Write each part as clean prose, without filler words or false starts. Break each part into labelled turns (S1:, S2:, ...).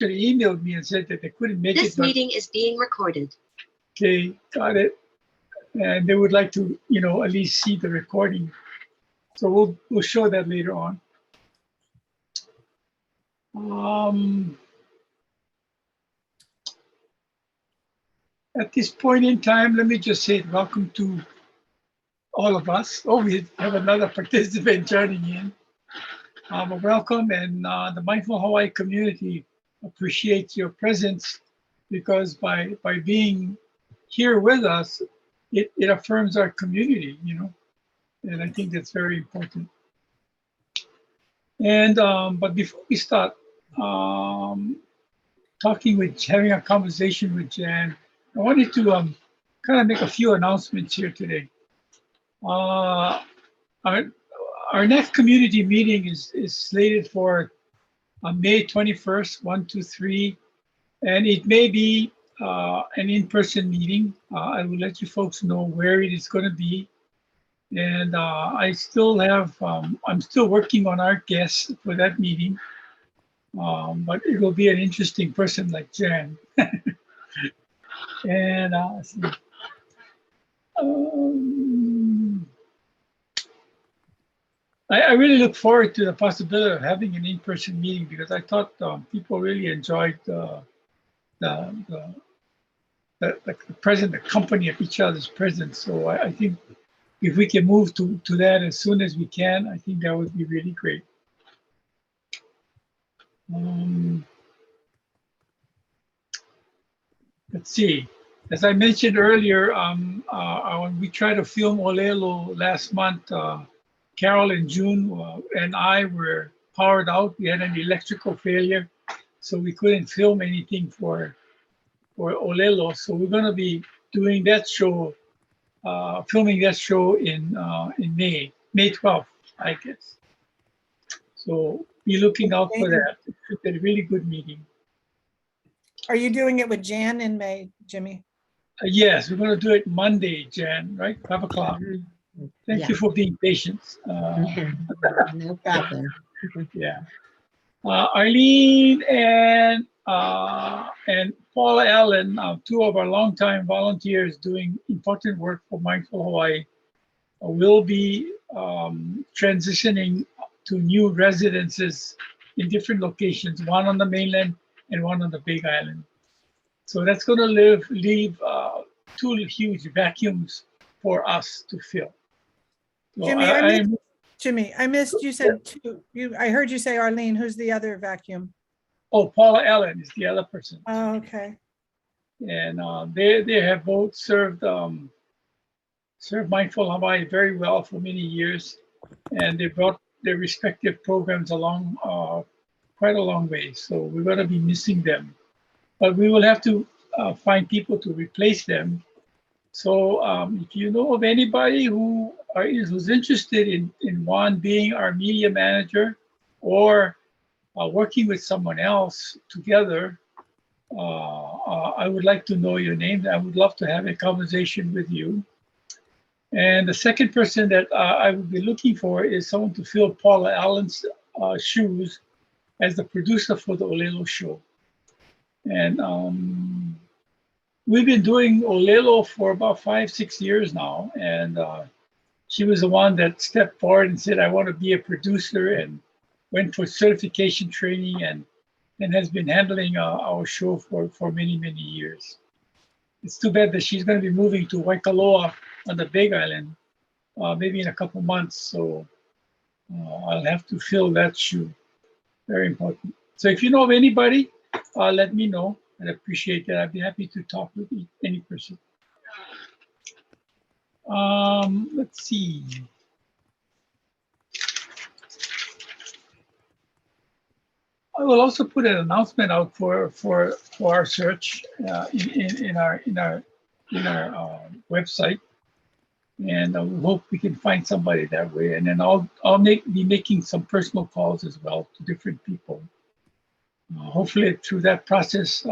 S1: actually emailed me and said that they couldn't make it.
S2: This meeting is being recorded.
S1: Okay, got it. And they would like to, you know, at least see the recording. So we'll show that later on. At this point in time, let me just say welcome to all of us. Oh, we have another participant joining in. Welcome, and the Mindful Hawaii community appreciates your presence, because by being here with us, it affirms our community, you know, and I think that's very important. And but before we start having a conversation with Jan, I wanted to kind of make a few announcements here today. Our next community meeting is slated for May 21st, 1, 2, 3, and it may be an in-person meeting. I will let you folks know where it is going to be. And I still have, I'm still working on our guests for that meeting, but it will be an interesting person like Jan. And I really look forward to the possibility of having an in-person meeting, because I thought people really enjoyed the company of each other's presence. So I think if we can move to that as soon as we can, I think that would be really great. Let's see. As I mentioned earlier, when we tried to film Olelo last month, Carol and June and I were powered out. We had an electrical failure, so we couldn't film anything for Olelo. So we're going to be doing that show, filming that show in May 12th, I guess. So be looking out for that. It's a really good meeting.
S3: Are you doing it with Jan in May, Jimmy?
S1: Yes, we're going to do it Monday, Jan, right? 5 o'clock. Thank you for being patient.
S2: No problem.
S1: Yeah. Arlene and Paula Allen, two of our longtime volunteers doing important work for Mindful Hawaii, will be transitioning to new residences in different locations, one on the mainland and one on the Big Island. So that's going to leave two huge vacuums for us to fill. So
S3: Jimmy, I missed, you said two. I heard you say Arlene. Who's the other vacuum?
S1: Oh, Paula Allen is the other person.
S3: Oh, okay.
S1: And they have both served Mindful Hawaii very well for many years, and they brought their respective programs along quite a long way. So we're going to be missing them, but we will have to find people to replace them. So if you know of anybody who's interested in one being our media manager, or working with someone else together, I would like to know your name. I would love to have a conversation with you. And the second person that I would be looking for is someone to fill Paula Allen's shoes as the producer for the Olelo show. And we've been doing Olelo for about 5-6 years now. And she was the one that stepped forward and said, I want to be a producer, and went for certification training, and has been handling our show for many, many years. It's too bad that she's going to be moving to Waikoloa on the Big Island, maybe in a couple months. So I'll have to fill that shoe. Very important. So if you know of anybody, let me know. I'd appreciate that. I'd be happy to talk with any person. Let's see. I will also put an announcement out for our search in our website, and we hope we can find somebody that way. And then I'll be making some personal calls as well to different people. Hopefully through that process,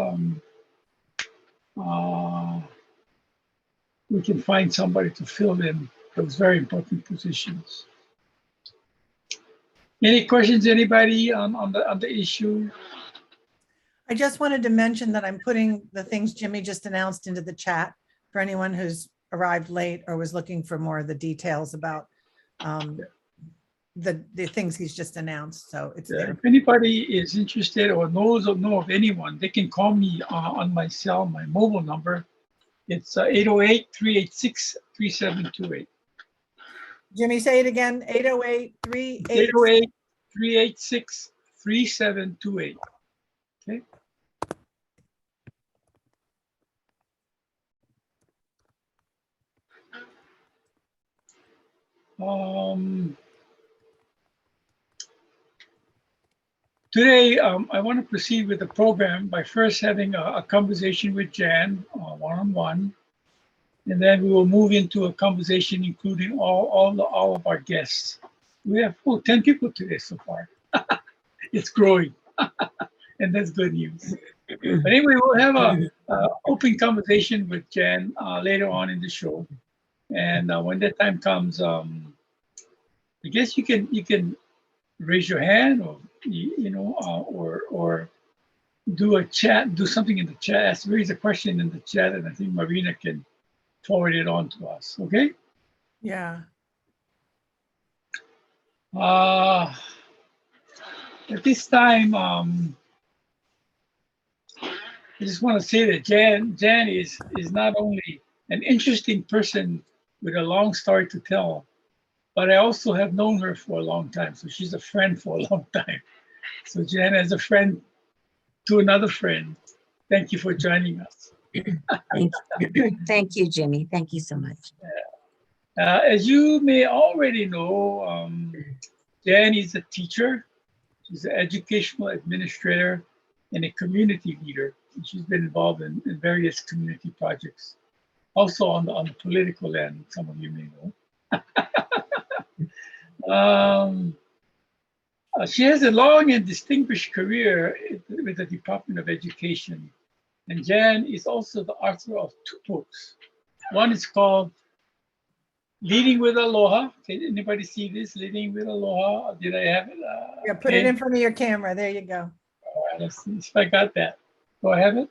S1: we can find somebody to fill in those very important positions. Any questions, anybody on the issue?
S3: I just wanted to mention that I'm putting the things Jimmy just announced into the chat for anyone who's arrived late or was looking for more of the details about the things he's just announced. So it's there.
S1: If anybody is interested or knows or know of anyone, they can call me on my cell, my mobile number. It's 808-386-3728.
S3: Jimmy, say it again.
S1: 808-386-3728. Okay. Today, I want to proceed with the program by first having a conversation with Jan one-on-one, and then we will move into a conversation including all of our guests. We have 10 people today so far. It's growing, and that's good news. But anyway, we'll have a open conversation with Jan later on in the show, and when that time comes, I guess you can raise your hand, or or do a chat, do something in the chat, raise a question in the chat, and I think Marina can forward it on to us. Okay.
S3: Yeah.
S1: At this time, I just want to say that Jan is not only an interesting person with a long story to tell, but I also have known her for a long time. So she's a friend for a long time. So Jan, as a friend to another friend, thank you for joining us.
S2: Thank you, Jimmy. Thank you so much.
S1: As you may already know, Jan is a teacher. She's an educational administrator and a community leader. And she's been involved in various community projects. Also on the political end, some of you may know. She has a long and distinguished career with the Department of Education. And Jan is also the author of 2 books. One is called Leading with Aloha. Can anybody see this? Leading with Aloha. Did I have it?
S3: Yeah, put it in front of your camera. There you go.
S1: All right, let's see if I got that. Do I have it?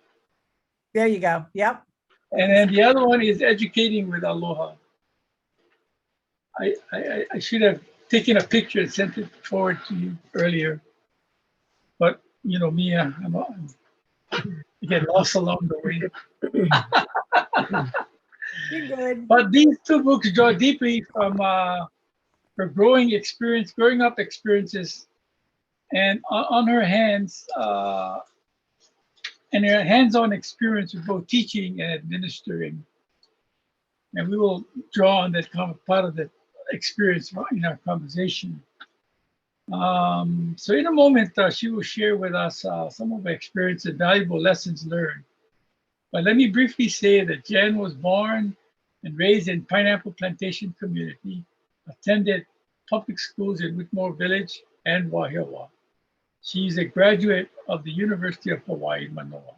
S3: There you go. Yep.
S1: And then the other one is Educating with Aloha. I should have taken a picture and sent it forward to you earlier. But you know me, I get lost along the way.
S3: You're good.
S1: But these 2 books draw deeply from her growing up experiences, and on her hands, and her hands-on experience with both teaching and administering. And we will draw on that kind of part of the experience in our conversation. So in a moment, she will share with us some of her experience and valuable lessons learned. But let me briefly say that Jan was born and raised in Pineapple Plantation community, attended public schools in Whitmore Village and Wahiawa. She is a graduate of the University of Hawaii, Manoa.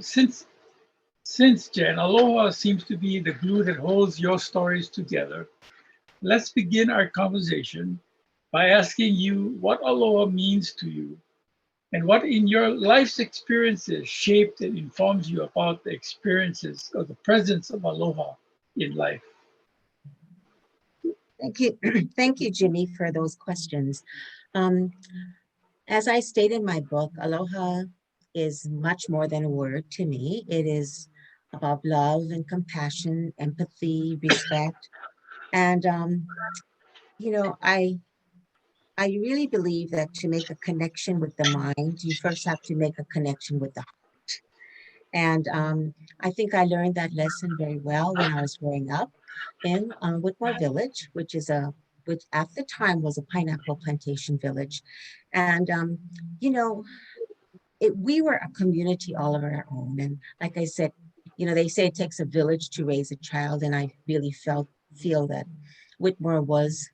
S1: Since Jan, Aloha seems to be the glue that holds your stories together, let's begin our conversation by asking you what Aloha means to you and what in your life's experiences shaped and informs you about the experiences of the presence of Aloha in life.
S2: Thank you. Thank you, Jimmy, for those questions. As I state in my book, Aloha is much more than a word to me. It is about love and compassion, empathy, respect. And, you know, I really believe that to make a connection with the mind, you first have to make a connection with the heart. And I think I learned that lesson very well when I was growing up in Whitmore Village, which at the time was a pineapple plantation village. And, you know, we were a community all of our own. And like I said, you know, they say it takes a village to raise a child. And I really feel that Whitmore was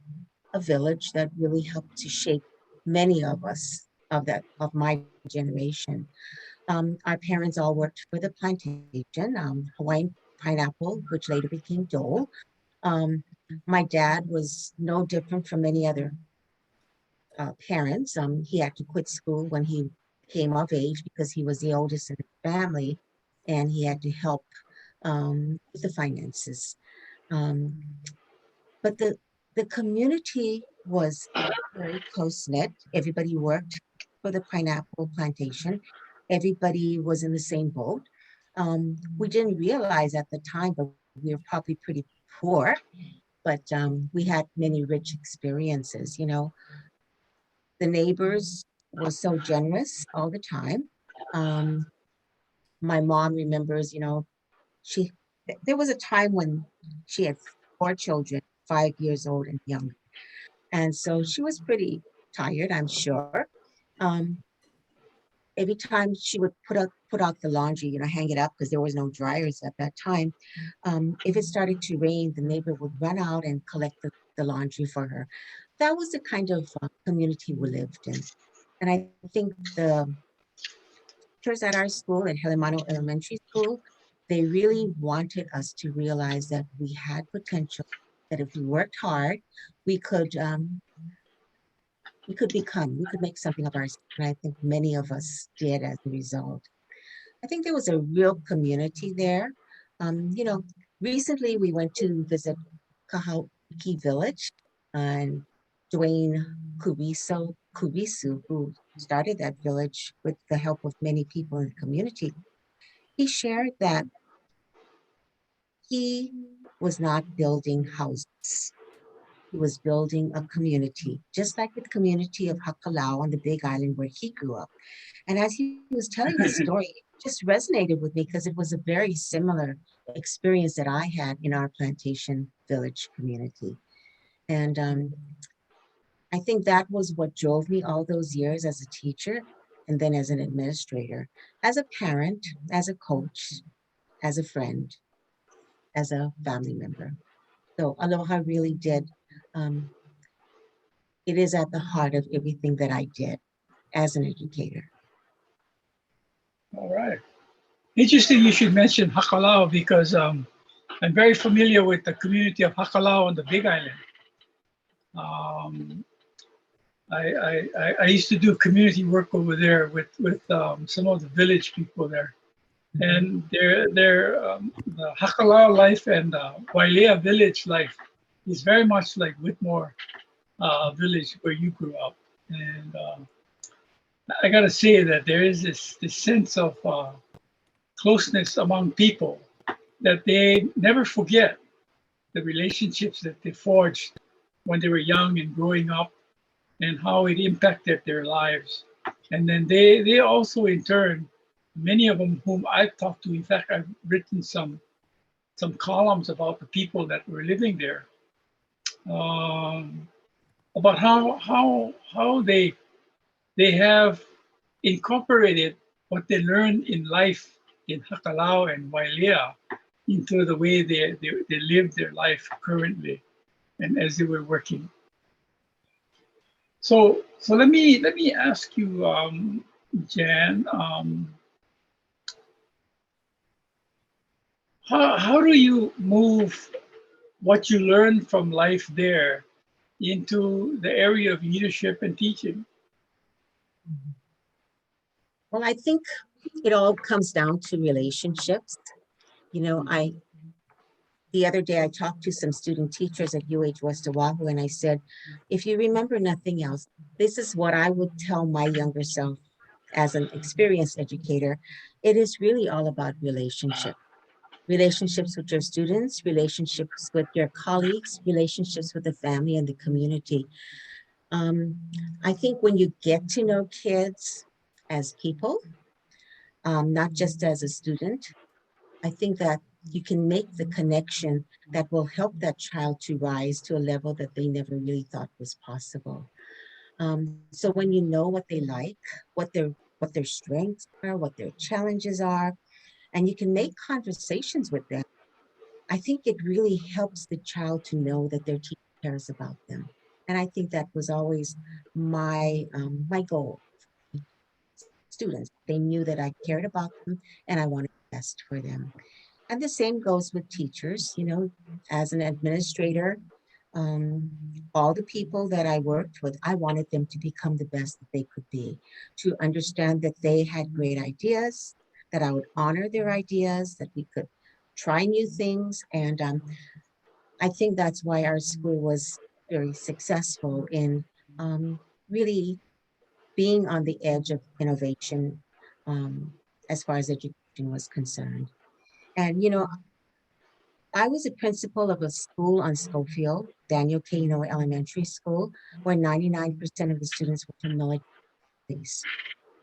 S2: a village that really helped to shape many of us of my generation. Our parents all worked for the plantation, Hawaiian pineapple, which later became Dole. My dad was no different from any other parents. He had to quit school when he came of age because he was the oldest in the family, and he had to help with the finances. Um, but the community was very close knit. Everybody worked for the pineapple plantation. Everybody was in the same boat. We didn't realize at the time, but we were probably pretty poor. But we had many rich experiences. You know, the neighbors were so generous all the time. Um, my mom remembers, you know, she there was a time when she had 4 children, 5 years old and younger. And so she was pretty tired, I'm sure. Um, every time she would put out the laundry, you know, hang it up because there was no dryers at that time. If it started to rain, the neighbor would run out and collect the laundry for her. That was the kind of community we lived in. And I think the teachers at our school, at Helimano Elementary School, they really wanted us to realize that we had potential, that if we worked hard, we could we could make something of ourselves. And I think many of us did as a result. I think there was a real community there. You know, recently we went to visit Kahauki Village, and Dwayne Kurisu, who started that village with the help of many people in the community, he shared that he was not building houses. He was building a community, just like the community of Hakalau on the Big Island where he grew up. And as he was telling his story, it just resonated with me because it was a very similar experience that I had in our plantation village community. And I think that was what drove me all those years as a teacher and then as an administrator, as a parent, as a coach, as a friend, as a family member. So Aloha really did, um, it is at the heart of everything that I did as an educator.
S1: All right. Interesting you should mention Hakalau because I'm very familiar with the community of Hakalau on the Big Island. Um, I used to do community work over there with some of the village people there. And the Hakalau life and Wailea village life is very much like Whitmore village where you grew up. And I gotta say that there is this sense of closeness among people that they never forget the relationships that they forged when they were young and growing up and how it impacted their lives. And then they also in turn, many of them whom I've talked to, in fact, I've written some columns about the people that were living there, um, about how they have incorporated what they learned in life in Hakalau and Wailea into the way they live their life currently and as they were working. So let me ask you, Jan, how do you move what you learned from life there into the area of leadership and teaching?
S2: Well, I think it all comes down to relationships. You know, the other day I talked to some student teachers at West Oahu, and I said, if you remember nothing else, this is what I would tell my younger self as an experienced educator. It is really all about relationships with your students, relationships with your colleagues, relationships with the family and the community. Um, I think when you get to know kids as people, not just as a student, I think that you can make the connection that will help that child to rise to a level that they never really thought was possible. So when you know what they like, what their strengths are, what their challenges are, and you can make conversations with them, I think it really helps the child to know that their teacher cares about them. And I think that was always my goal. Students, they knew that I cared about them and I wanted the best for them. And the same goes with teachers, you know, as an administrator, um, all the people that I worked with, I wanted them to become the best that they could be, to understand that they had great ideas, that I would honor their ideas, that we could try new things. And I think that's why our school was very successful in really being on the edge of innovation um, as far as education was concerned. And, you know, I was a principal of a school on Schofield, Daniel K. Inouye Elementary School, where 99% of the students were from military police.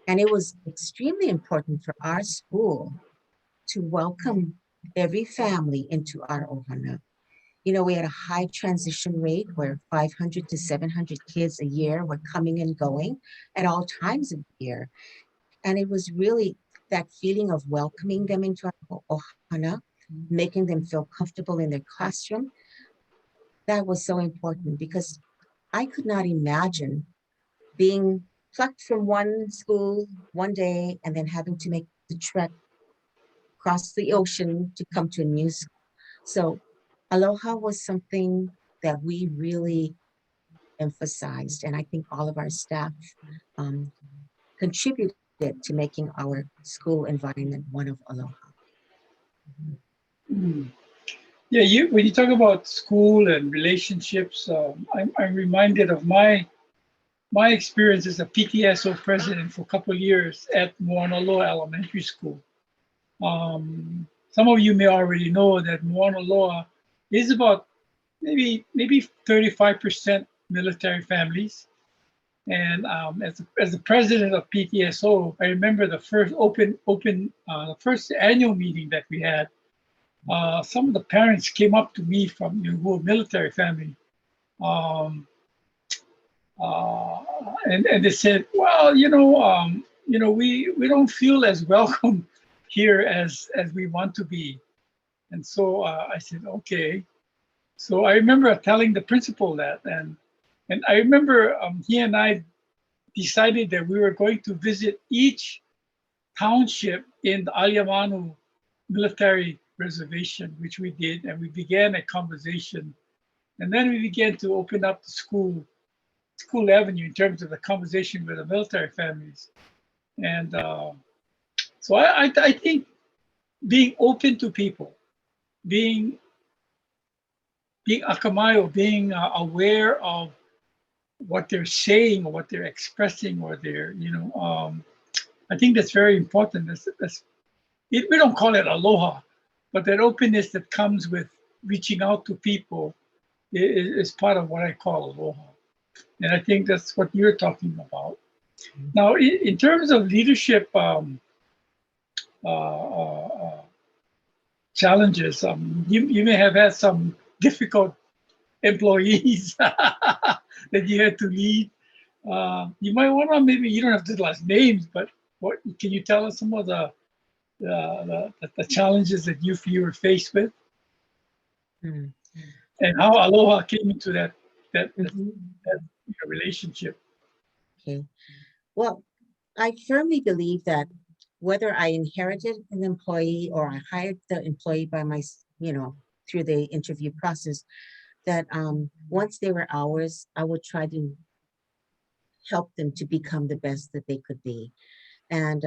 S2: And it was extremely important for our school to welcome every family into our ohana. You know, we had a high transition rate where 500 to 700 kids a year were coming and going at all times of the year. And it was really that feeling of welcoming them into our ohana, making them feel comfortable in their classroom. That was so important because I could not imagine being plucked from one school one day and then having to make the trek across the ocean to come to a new school. So aloha was something that we really emphasized. And I think all of our staff um, contributed to making our school environment one of aloha.
S1: Mm. Yeah, when you talk about school and relationships, I'm reminded of my experience as a PTSO president for a couple of years at Mauna Loa Elementary School. Some of you may already know that Mauna Loa is about maybe 35% military families. And as the president of PTSO, I remember the first the first annual meeting that we had. Some of the parents came up to me from who were military family, um, and they said, "Well, we don't feel as welcome here as we want to be." And so I said, "Okay." So I remember telling the principal that, and I remember he and I decided that we were going to visit each township in the Aliamanu military reservation, which we did, and we began a conversation. And then we began to open up the school avenue in terms of the conversation with the military families. And so I think being open to people, being akamayo, being aware of what they're saying or what they're expressing or I think that's very important. We don't call it aloha, but that openness that comes with reaching out to people is part of what I call aloha. And I think that's what you're talking about. Now, in terms of leadership uh, uh, uh, challenges, you may have had some difficult employees that you had to lead. You might want to, maybe you don't have to last names, but what can you tell us some of the challenges that you were faced with,
S2: Mm.
S1: and how aloha came into that
S2: Mhm.
S1: relationship?
S2: Okay. Well, I firmly believe that whether I inherited an employee or I hired the employee by through the interview process, that once they were ours, I would try to help them to become the best that they could be. And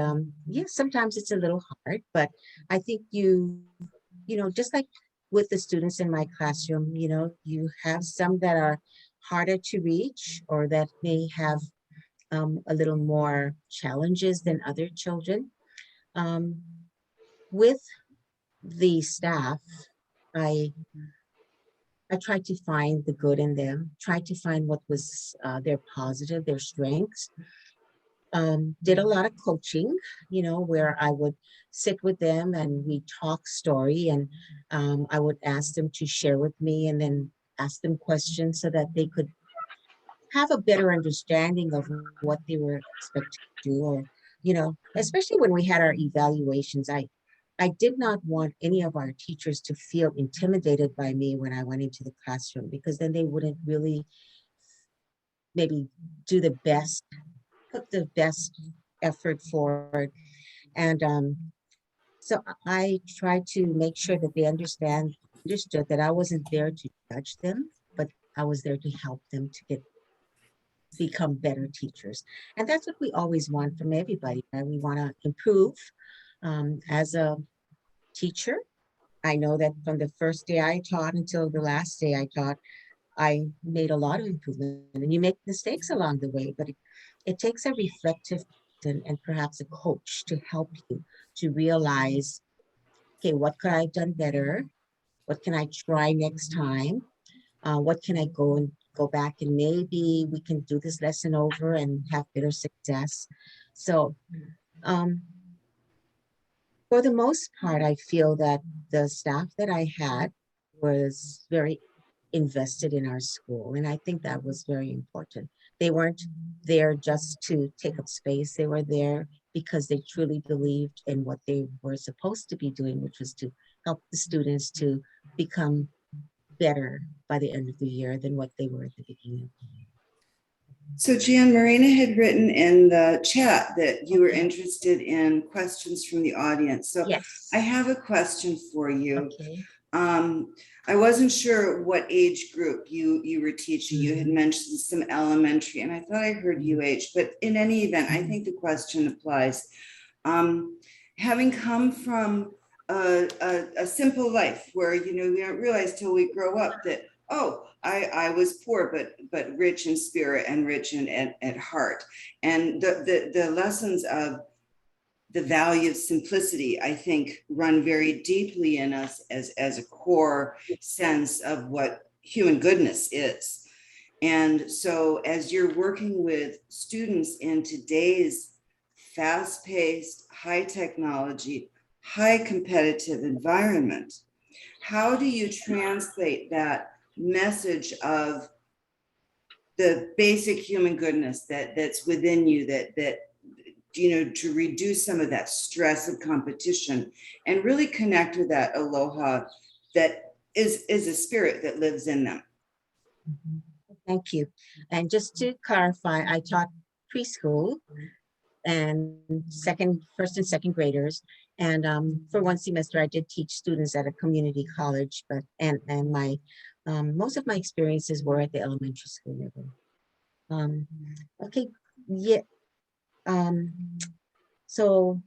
S2: yes, sometimes it's a little hard, but I think just like with the students in my classroom, you have some that are harder to reach or that may have a little more challenges than other children. Um, with the staff, I I tried to find the good in them, tried to find what was their positive, their strengths. Did a lot of coaching, where I would sit with them and we talk story, and I would ask them to share with me and then ask them questions so that they could have a better understanding of what they were expected to do, or especially when we had our evaluations. I did not want any of our teachers to feel intimidated by me when I went into the classroom, because then they wouldn't really maybe do the best, put the best effort forward. And so I tried to make sure that they understood that I wasn't there to judge them, but I was there to help them to become better teachers. And that's what we always want from everybody, right? We want to improve. As a teacher, I know that from the first day I taught until the last day I taught, I made a lot of improvement, and you make mistakes along the way, but it takes a reflective and perhaps a coach to help you to realize, okay, what could I have done better? What can I try next time? What can I go back and maybe we can do this lesson over and have better success. So um, for the most part, I feel that the staff that I had was very invested in our school. And I think that was very important. They weren't there just to take up space. They were there because they truly believed in what they were supposed to be doing, which was to help the students to become better by the end of the year than what they were at the beginning.
S4: So Jan, Marina had written in the chat that you were interested in questions from the audience. So
S2: Yes.
S4: I have a question for you.
S2: Okay.
S4: I wasn't sure what age group you were teaching. You had mentioned some elementary, and I thought I heard UH, but in any event, I think the question applies. Having come from a simple life where, you know, we don't realize till we grow up that, oh, I was poor, but rich in spirit and rich at heart. And the lessons of the value of simplicity, I think, run very deeply in us as a core sense of what human goodness is. And so as you're working with students in today's fast-paced, high technology, high competitive environment, how do you translate that message of the basic human goodness that's within you, that you know, to reduce some of that stress of competition and really connect with that aloha that is a spirit that lives in them?
S2: Thank you. And just to clarify, I taught preschool and first and second graders. And for one semester, I did teach students at a community college, but and my most of my experiences were at the elementary school level. Okay, yeah. So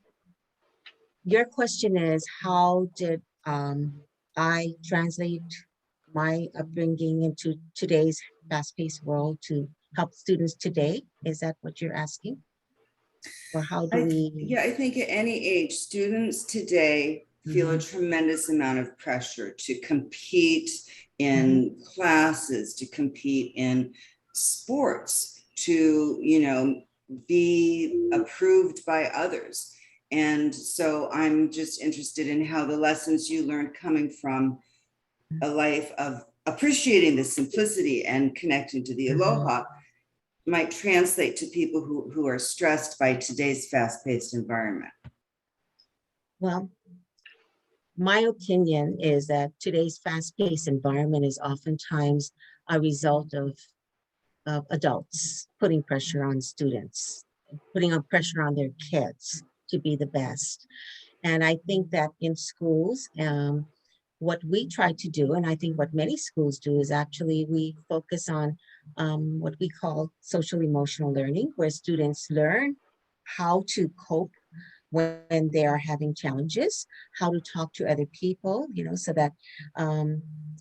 S2: your question is, how did I translate my upbringing into today's fast-paced world to help students today? Is that what you're asking? Or how do we?
S4: Yeah, I think at any age, students today feel a tremendous amount of pressure to compete in classes, to compete in sports, to, you know, be approved by others. And so I'm just interested in how the lessons you learned coming from a life of appreciating the simplicity and connecting to the aloha might translate to people who are stressed by today's fast-paced environment.
S2: Well, my opinion is that today's fast-paced environment is oftentimes a result of adults putting pressure on students, putting on pressure on their kids to be the best. And I think that in schools, what we try to do, and I think what many schools do, is actually we focus on what we call social emotional learning, where students learn how to cope when they are having challenges, how to talk to other people, you know, so that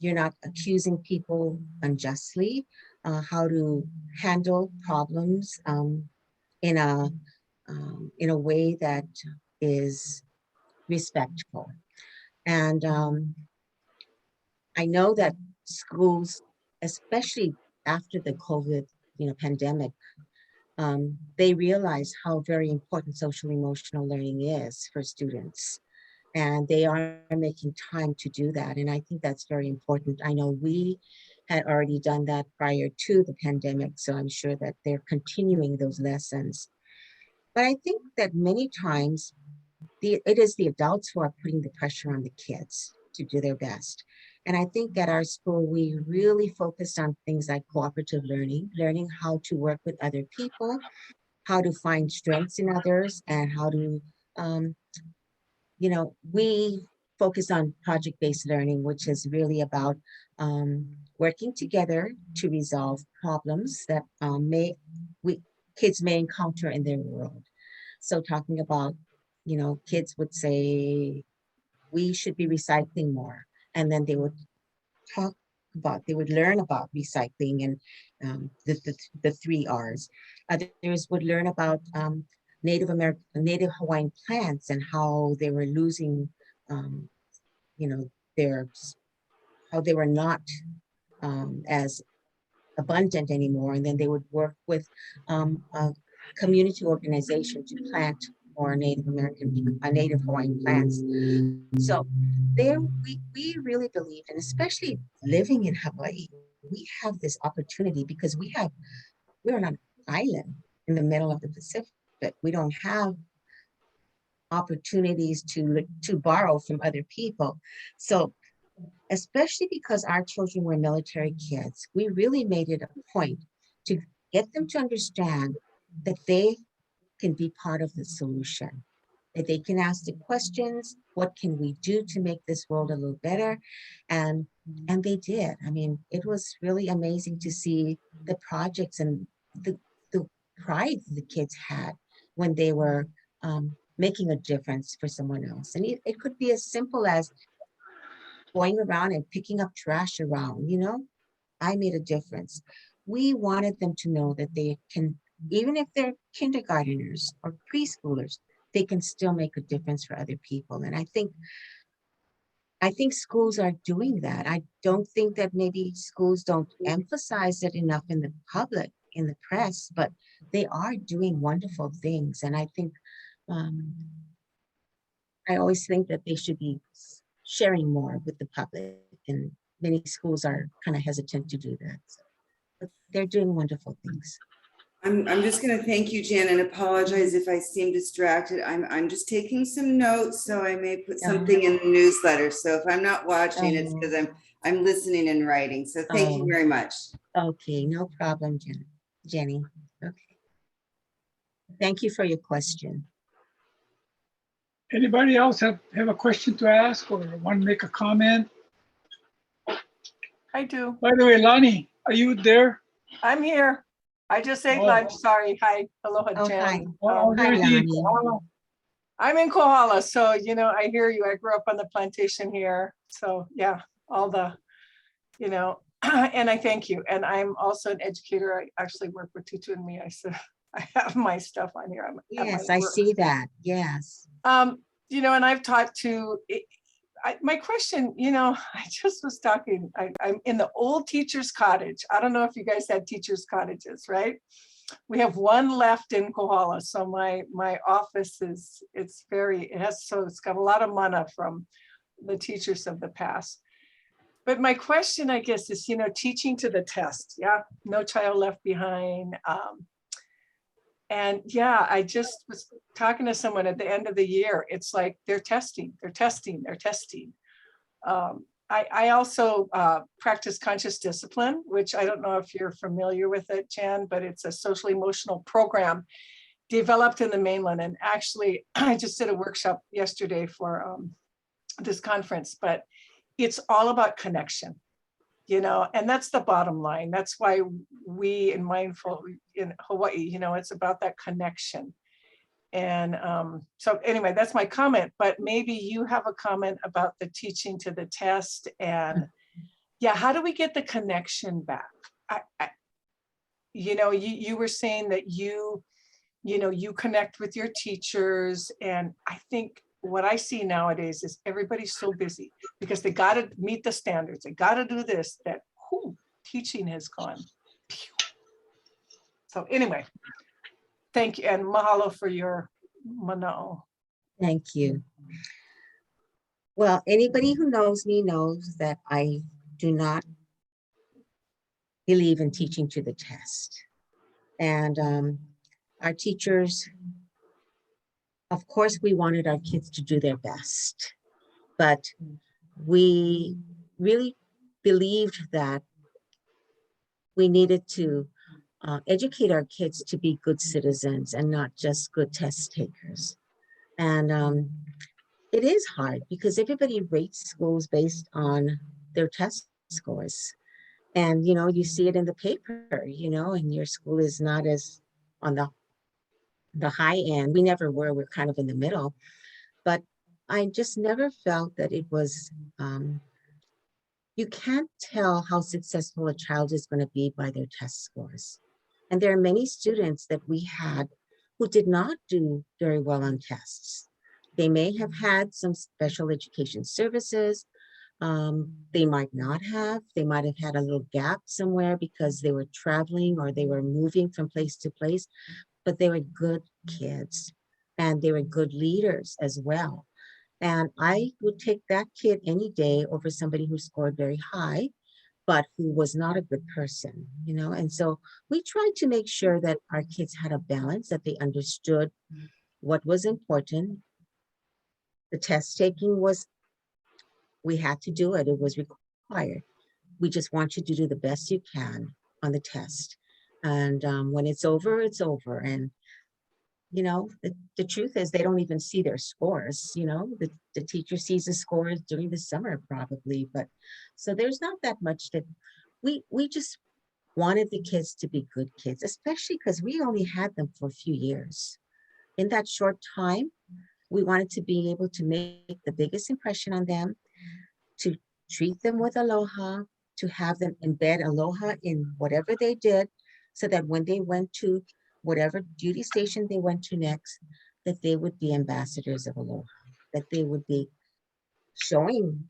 S2: you're not accusing people unjustly, how to handle problems in a way that is respectful. And I know that schools, especially after the COVID, pandemic, they realize how very important social emotional learning is for students. And they are making time to do that. And I think that's very important. I know we had already done that prior to the pandemic, so I'm sure that they're continuing those lessons. But I think that many times it is the adults who are putting the pressure on the kids to do their best. And I think at our school, we really focused on things like cooperative learning, learning how to work with other people, how to find strengths in others, and how to, we focus on project-based learning, which is really about working together to resolve problems that kids may encounter in their world. So talking about, you know, kids would say, we should be recycling more. And then they would they would learn about recycling and the 3 Rs. Others would learn about Native Hawaiian plants and how they were losing, you know, how they were not as abundant anymore. And then they would work with a community organization to plant more Native Hawaiian plants. So there, we really believe, and especially living in Hawaii, we have this opportunity because we're on an island in the middle of the Pacific. We don't have opportunities to borrow from other people. So especially because our children were military kids, we really made it a point to get them to understand that they can be part of the solution, that they can ask the questions, what can we do to make this world a little better? And they did. I mean, it was really amazing to see the projects and the pride the kids had when they were making a difference for someone else. And it could be as simple as going around and picking up trash around, you know, I made a difference. We wanted them to know that they can, even if they're kindergarteners or preschoolers, they can still make a difference for other people. And I think schools are doing that. I don't think that maybe schools don't emphasize it enough in the public, in the press, but they are doing wonderful things. And I think, I always think that they should be sharing more with the public, and many schools are kind of hesitant to do that. So, but they're doing wonderful things.
S4: I'm just going to thank you, Jan, and apologize if I seem distracted. I'm just taking some notes, so I may put something in the newsletter. So if I'm not watching, it's because I'm listening and writing. So thank you very much.
S2: Okay, no problem, Jenny. Okay. Thank you for your question.
S1: Anybody else have a question to ask or want to make a comment?
S5: I do.
S1: By the way, Lonnie, are you there?
S5: I'm here. I just ate lunch. Sorry. Hi. Aloha,
S2: Oh,
S5: Jan.
S2: hi, Lonnie.
S5: I'm in Kohala. So, you know, I hear you. I grew up on the plantation here. So yeah, all the, you know, and I thank you. And I'm also an educator. I actually work with Tutu and me. I have my stuff on here.
S2: Yes, I see that. Yes.
S5: You know, and I've taught to, my question, you know, I just was talking, I'm in the old teacher's cottage. I don't know if you guys had teacher's cottages, right? We have one left in Kohala. So my office it's got a lot of mana from the teachers of the past. But my question, I guess, is, you know, teaching to the test. Yeah, no child left behind. And yeah, I just was talking to someone at the end of the year. It's like they're testing. I also practice conscious discipline, which I don't know if you're familiar with it, Jan, but it's a social emotional program developed in the mainland. And actually, I just did a workshop yesterday for this conference, but it's all about connection. You know, and that's the bottom line. That's why we in Mindful in Hawaii, you know, it's about that connection. And so anyway, that's my comment, but maybe you have a comment about the teaching to the test and yeah, how do we get the connection back? You know, you were saying that you know, you connect with your teachers, and I think what I see nowadays is everybody's so busy because they got to meet the standards. They got to do this, that teaching has gone. So anyway, thank you. And mahalo for your mana'o.
S2: Thank you. Well, anybody who knows me knows that I do not believe in teaching to the test. And our teachers, of course, we wanted our kids to do their best, but we really believed that we needed to educate our kids to be good citizens and not just good test takers. And it is hard because everybody rates schools based on their test scores. And, you see it in the paper, and your school is not as on the high end. We never were, we're kind of in the middle. But I just never felt that it was, you can't tell how successful a child is going to be by their test scores. And there are many students that we had who did not do very well on tests. They may have had some special education services. They might not have. They might have had a little gap somewhere because they were traveling or they were moving from place to place, but they were good kids and they were good leaders as well. And I would take that kid any day over somebody who scored very high, but who was not a good person. And so we tried to make sure that our kids had a balance, that they understood what was important. The test taking was, we had to do it. It was required. We just want you to do the best you can on the test. And when it's over, it's over. And the truth is they don't even see their scores. The teacher sees the scores during the summer probably, but so there's not that much that we just wanted the kids to be good kids, especially because we only had them for a few years. In that short time, we wanted to be able to make the biggest impression on them, to treat them with aloha, to have them embed aloha in whatever they did, so that when they went to whatever duty station they went to next, that they would be ambassadors of aloha, that they would be showing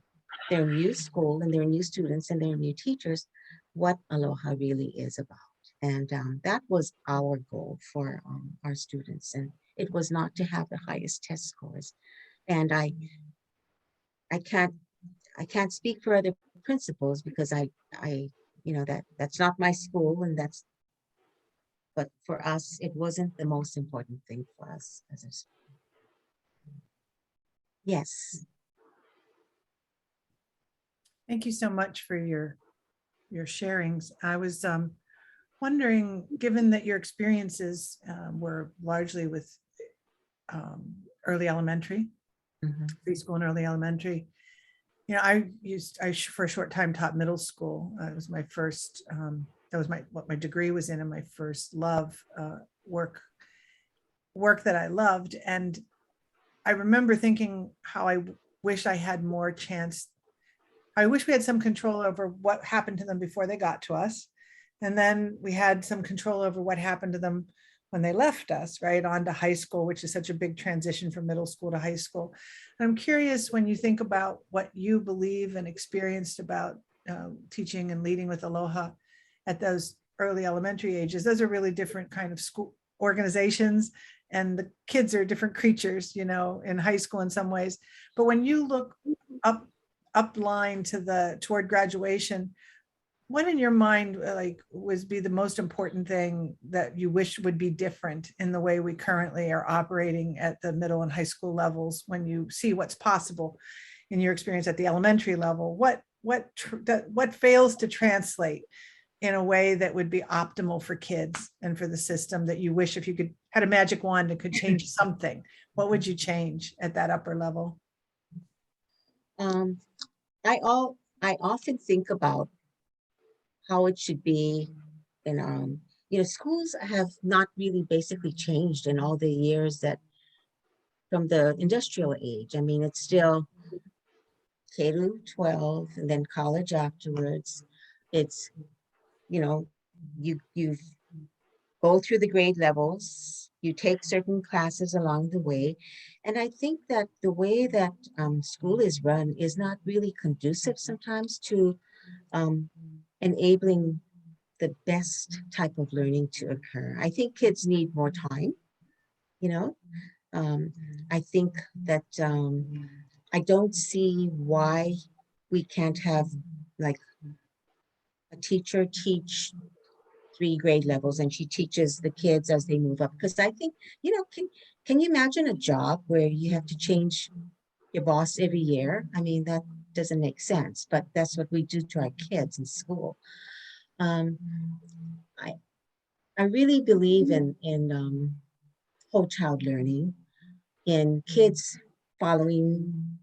S2: their new school and their new students and their new teachers what aloha really is about. And that was our goal for our students. And it was not to have the highest test scores. And I can't speak for other principals because that's not my school, and but for us, it wasn't the most important thing for us as a school. Yes.
S3: Thank you so much for your sharings. I was wondering, given that your experiences were largely with early elementary, preschool and early elementary, I for a short time taught middle school. It was my first, that was what my degree was in, and my first love work that I loved. And I remember thinking how I wish I had more chance. I wish we had some control over what happened to them before they got to us. And then we had some control over what happened to them when they left us, right, on to high school, which is such a big transition from middle school to high school. And I'm curious, when you think about what you believe and experienced about teaching and leading with aloha at those early elementary ages, those are really different kind of school organizations, and the kids are different creatures, in high school in some ways. But when you look up line toward graduation, what in your mind would be the most important thing that you wish would be different in the way we currently are operating at the middle and high school levels, when you see what's possible in your experience at the elementary level? What fails to translate in a way that would be optimal for kids and for the system, that you wish, if you had a magic wand and could change something, what would you change at that upper level?
S2: I often think about how it should be. And schools have not really basically changed in all the years that from the industrial age. I mean, it's still K-12 and then college afterwards. It's you go through the grade levels, you take certain classes along the way. And I think that the way that school is run is not really conducive sometimes to enabling the best type of learning to occur. I think kids need more time. I think that I don't see why we can't have like a teacher teach 3 grade levels and she teaches the kids as they move up. Because I think, can you imagine a job where you have to change your boss every year? I mean, that doesn't make sense, but that's what we do to our kids in school. I really believe in whole child learning, in kids following,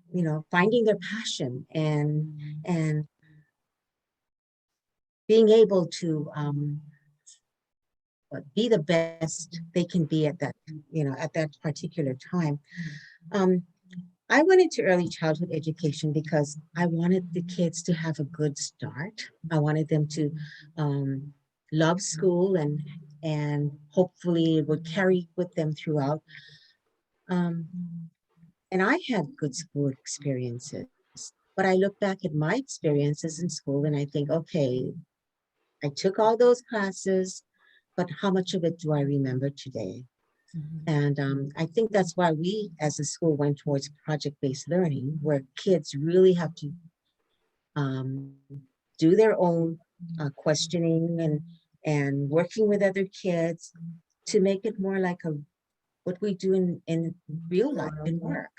S2: finding their passion and being able to be the best they can be at that, at that particular time. I went into early childhood education because I wanted the kids to have a good start. I wanted them to love school and hopefully it would carry with them throughout. And I had good school experiences, but I look back at my experiences in school and I think, okay, I took all those classes, but how much of it do I remember today? And I think that's why we as a school went towards project-based learning, where kids really have to do their own questioning and working with other kids to make it more like what we do in real life and work,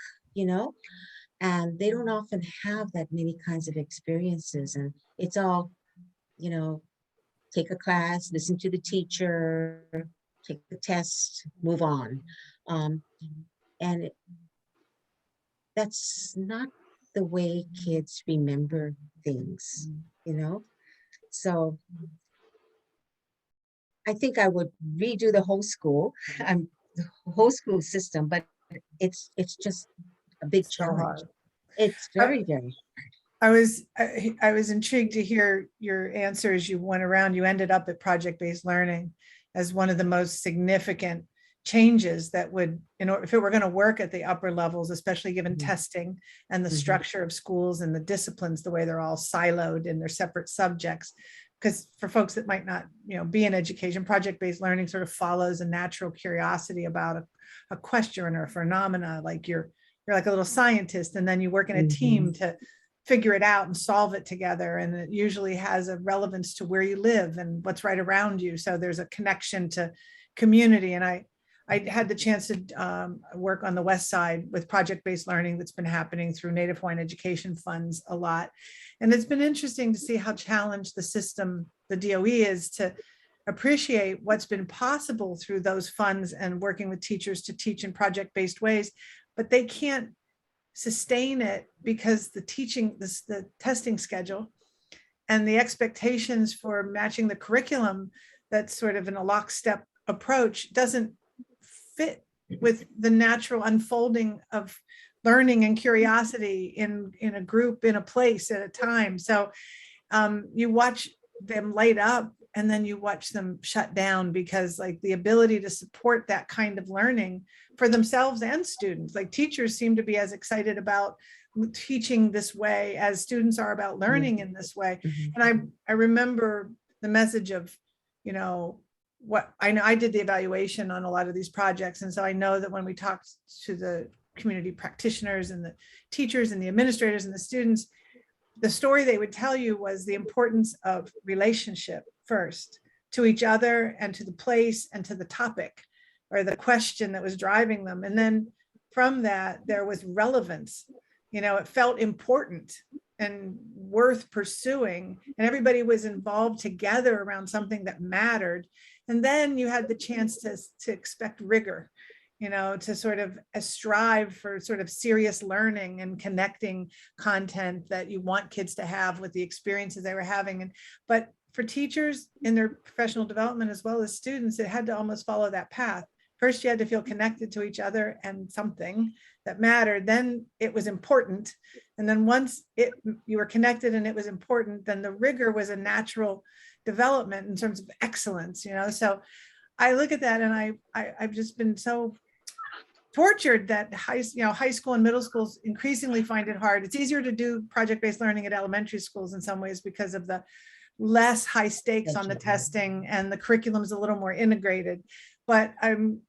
S2: and they don't often have that many kinds of experiences. And it's all, take a class, listen to the teacher, take the test, move on. And that's not the way kids remember things, So I think I would redo the whole school, the whole school system, but it's just a big
S3: So
S2: challenge.
S3: hard.
S2: It's very, very
S3: I was intrigued to hear your answer as you went around. You ended up at project-based learning as one of the most significant changes that would, if it were going to work at the upper levels, especially given testing and the structure of schools and the disciplines, the way they're all siloed in their separate subjects. Because for folks that might not, be in education, project-based learning sort of follows a natural curiosity about a question or a phenomena. Like you're like a little scientist, and then you work in a team to figure it out and solve it together. And it usually has a relevance to where you live and what's right around you. So there's a connection to community. And I had the chance to work on the West Side with project-based learning that's been happening through Native Hawaiian education funds a lot. And it's been interesting to see how challenged the system, the DOE, is to appreciate what's been possible through those funds and working with teachers to teach in project-based ways, but they can't sustain it because the testing schedule and the expectations for matching the curriculum that's sort of in a lockstep approach doesn't fit with the natural unfolding of learning and curiosity in a group, in a place at a time. So you watch them light up and then you watch them shut down, because like the ability to support that kind of learning for themselves and students, like teachers seem to be as excited about teaching this way as students are about learning in this way. And I remember the message of, what I know, I did the evaluation on a lot of these projects. And so I know that when we talked to the community practitioners and the teachers and the administrators and the students, the story they would tell you was the importance of relationship first, to each other and to the place and to the topic or the question that was driving them. And then from that, there was relevance. It felt important and worth pursuing, and everybody was involved together around something that mattered. And then you had the chance to expect rigor, to sort of strive for sort of serious learning and connecting content that you want kids to have with the experiences they were having. But for teachers in their professional development, as well as students, it had to almost follow that path. First, you had to feel connected to each other and something that mattered. Then it was important. And then once you were connected and it was important, then the rigor was a natural development in terms of excellence, So I look at that and I've just been so tortured that high school and middle schools increasingly find it hard. It's easier to do project-based learning at elementary schools in some ways because of the less high stakes on the testing, and the curriculum is a little more integrated. But I'm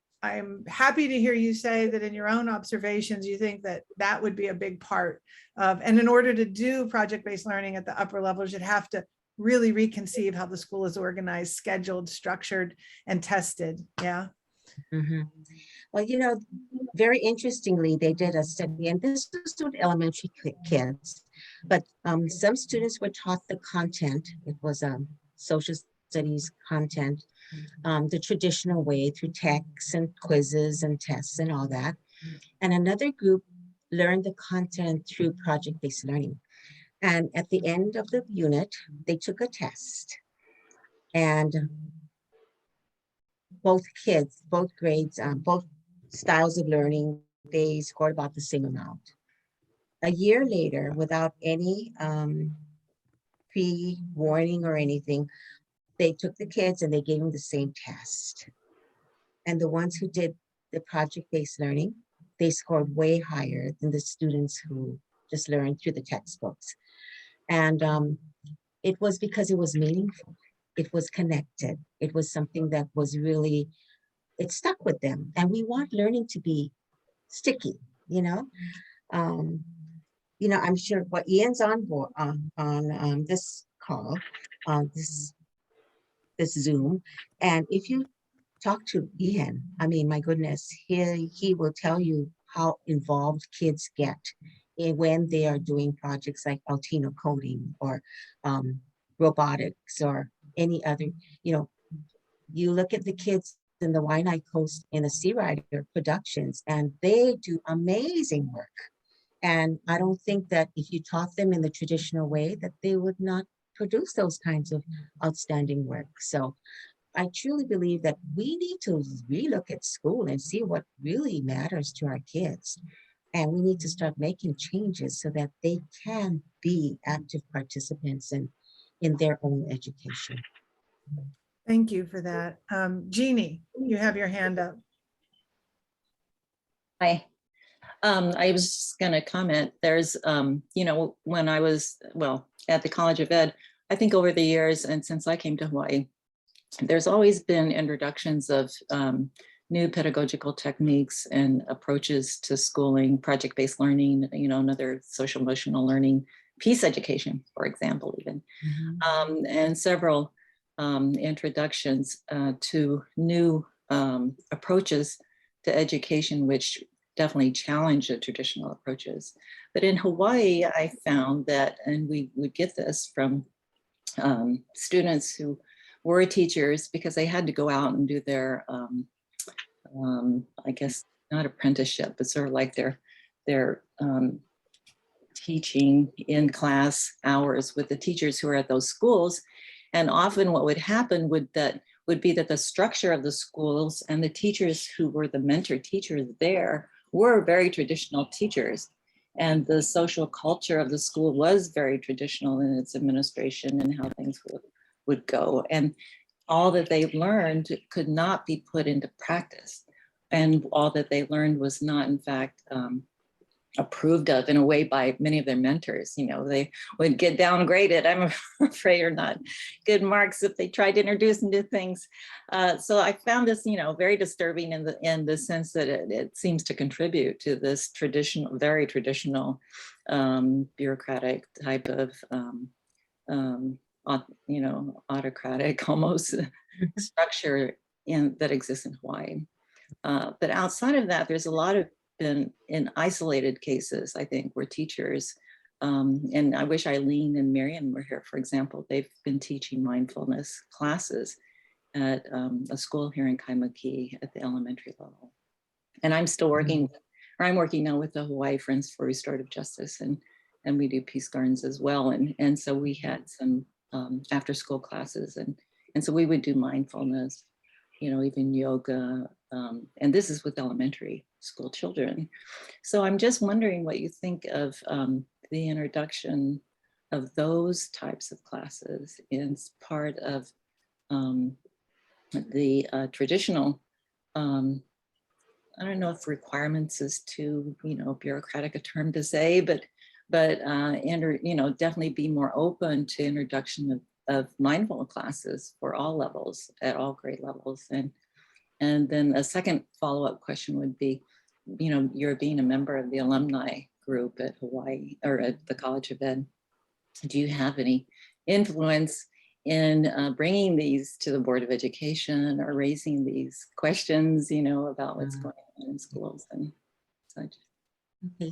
S3: happy to hear you say that in your own observations, you think that would be a big part of, and in order to do project-based learning at the upper levels, you'd have to really reconceive how the school is organized, scheduled, structured, and tested. Yeah.
S2: Well, very interestingly, they did a study, and this was with elementary kids, but some students were taught the content. It was social studies content, the traditional way through texts and quizzes and tests and all that. And another group learn the content through project-based learning. And at the end of the unit, they took a test. And both kids, both grades, both styles of learning, they scored about the same amount. A year later, without any pre-warning or anything, they took the kids and they gave them the same test. And the ones who did the project-based learning, they scored way higher than the students who just learned through the textbooks. And it was because it was meaningful. It was connected. It was something that was really, it stuck with them. And we want learning to be sticky, you know? I'm sure what Ian's on board on this call, this Zoom, and if you talk to Ian, I mean, my goodness, he will tell you how involved kids get when they are doing projects like Altino coding or robotics or any other, you look at the kids in the Waianae Coast in the Sea Rider productions, and they do amazing work. And I don't think that if you taught them in the traditional way that they would not produce those kinds of outstanding work. So I truly believe that we need to relook at school and see what really matters to our kids. And we need to start making changes so that they can be active participants in their own education.
S3: Thank you for that. Jeannie, you have your hand up.
S6: Hi. I was just going to comment. There's, when I was, at the College of Ed, I think over the years and since I came to Hawaii, there's always been introductions of new pedagogical techniques and approaches to schooling, project-based learning, another social emotional learning, peace education, for example, even, and several introductions to new approaches to education, which definitely challenge the traditional approaches. But in Hawaii, I found that, and we would get this from students who were teachers because they had to go out and do their, I guess, not apprenticeship, but sort of like their teaching in class hours with the teachers who are at those schools. And often what would happen would be that the structure of the schools and the teachers who were the mentor teachers there were very traditional teachers. And the social culture of the school was very traditional in its administration and how things would go. And all that they learned could not be put into practice. And all that they learned was not, in fact, approved of in a way by many of their mentors. They would get downgraded, I'm afraid, or not good marks if they tried to introduce them to things. So I found this, very disturbing in the sense that it seems to contribute to this very traditional bureaucratic type of, autocratic almost structure that exists in Hawaii. But outside of that, there's a lot of been in isolated cases, I think, where teachers, and I wish Eileen and Marion were here, for example, they've been teaching mindfulness classes at a school here in Kaimuki at the elementary level. And I'm still working, I'm working now with the Hawaii Friends for Restorative Justice, and we do peace gardens as well. And so we had some after school classes, and so we would do mindfulness, even yoga, and this is with elementary school children. So I'm just wondering what you think of the introduction of those types of classes in part of the traditional, I don't know if requirements is too, bureaucratic a term to say, but definitely be more open to introduction of mindful classes for all levels, at all grade levels. And then a second follow-up question would be, you're being a member of the alumni group at Hawaii or at the College of Ed. Do you have any influence in bringing these to the Board of Education or raising these questions, about what's going on in schools and such?
S2: Okay,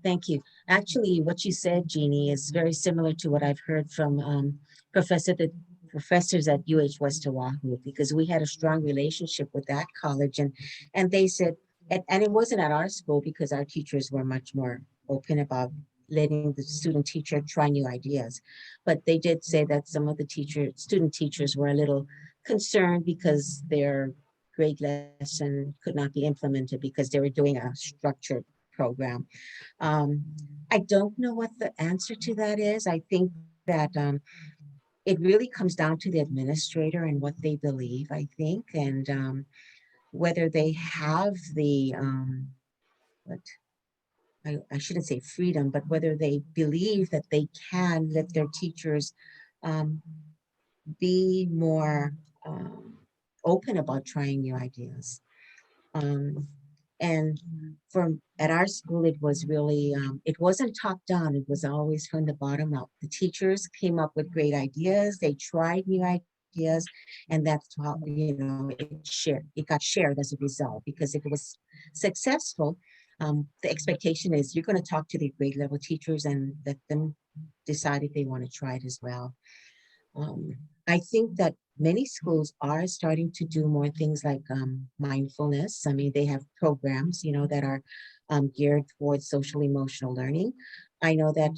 S2: thank you. Actually, what you said, Jeannie, is very similar to what I've heard from professors at UH West Oahu, because we had a strong relationship with that college, and they said, And it wasn't at our school because our teachers were much more open about letting the student teacher try new ideas. But they did say that some of the student teachers were a little concerned because their grade lesson could not be implemented because they were doing a structured program. Um, I don't know what the answer to that is. I think that it really comes down to the administrator and what they believe, I think, and whether they have the, what, I shouldn't say freedom, but whether they believe that they can let their teachers um, be more open about trying new ideas. Um, and from at our school, it was really, it wasn't top down, it was always from the bottom up. The teachers came up with great ideas, they tried new ideas, and that's how, it got shared as a result, because if it was successful, the expectation is you're going to talk to the grade level teachers and let them decide if they want to try it as well. I think that many schools are starting to do more things like mindfulness. I mean, they have programs, that are geared towards social emotional learning. I know that